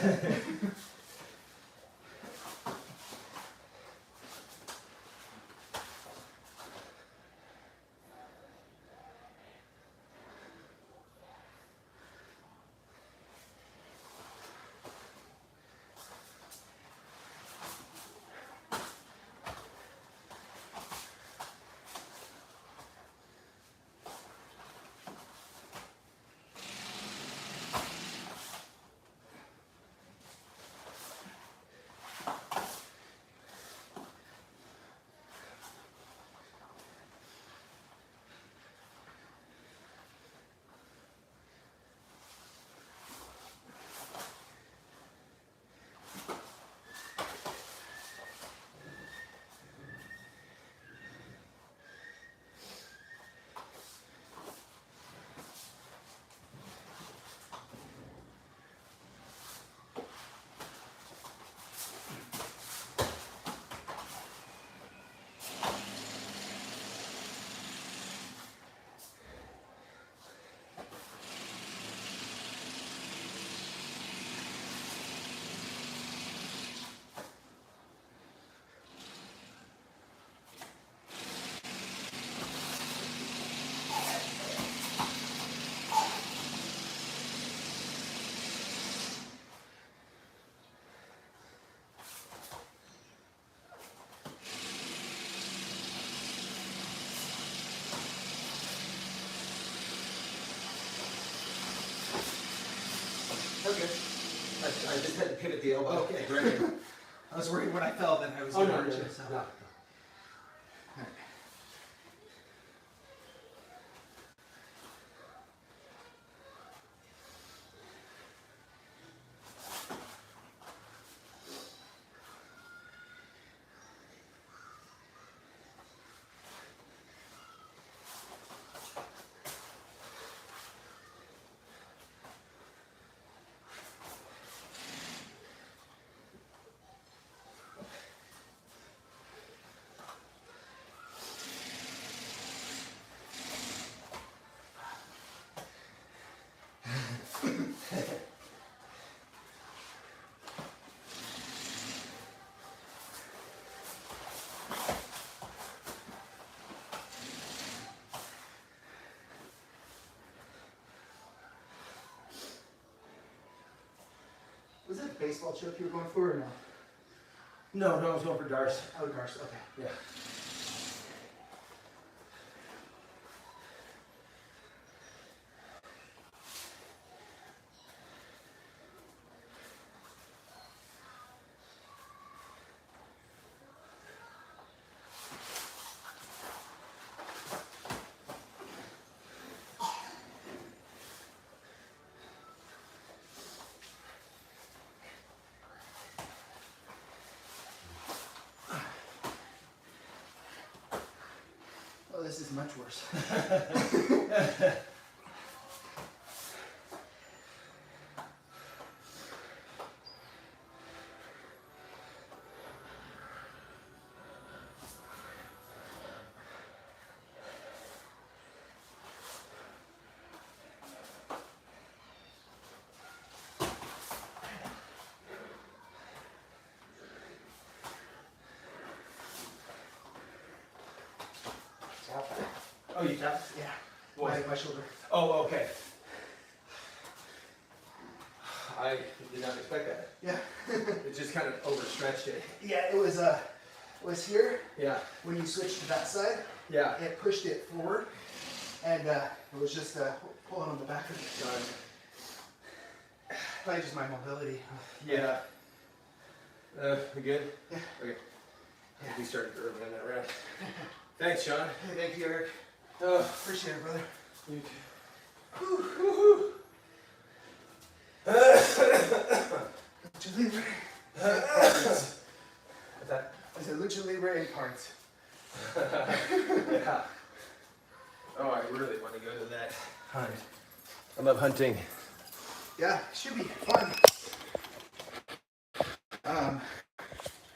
I just had to pivot the elbow. Okay. Right. I was worried when I fell that I was Oh, going no, to no, hurt you. So. no. Was that a baseball choke you were going for or no? No, I was going for Darce. Oh, Garce. Okay. Yeah. Oh, this is much worse. Oh, you tapped? Yeah. What? My shoulder. Oh, okay. I did not expect that. Yeah. It just kind of overstretched it. Yeah, it was here Yeah. when you switched to that side. Yeah. It pushed it forward, and it was just pulling on the back of it. Done. Probably just my mobility. Yeah. We good? Yeah. Okay. I think we started early on that round. Thanks, Sean. Hey, thank you, Eric. Appreciate it, brother. You Lucha Libre. What's that? I said Lucha Libre in parts. Yeah. Oh, I really want to go to that hunt. I love hunting. Yeah, should be fun.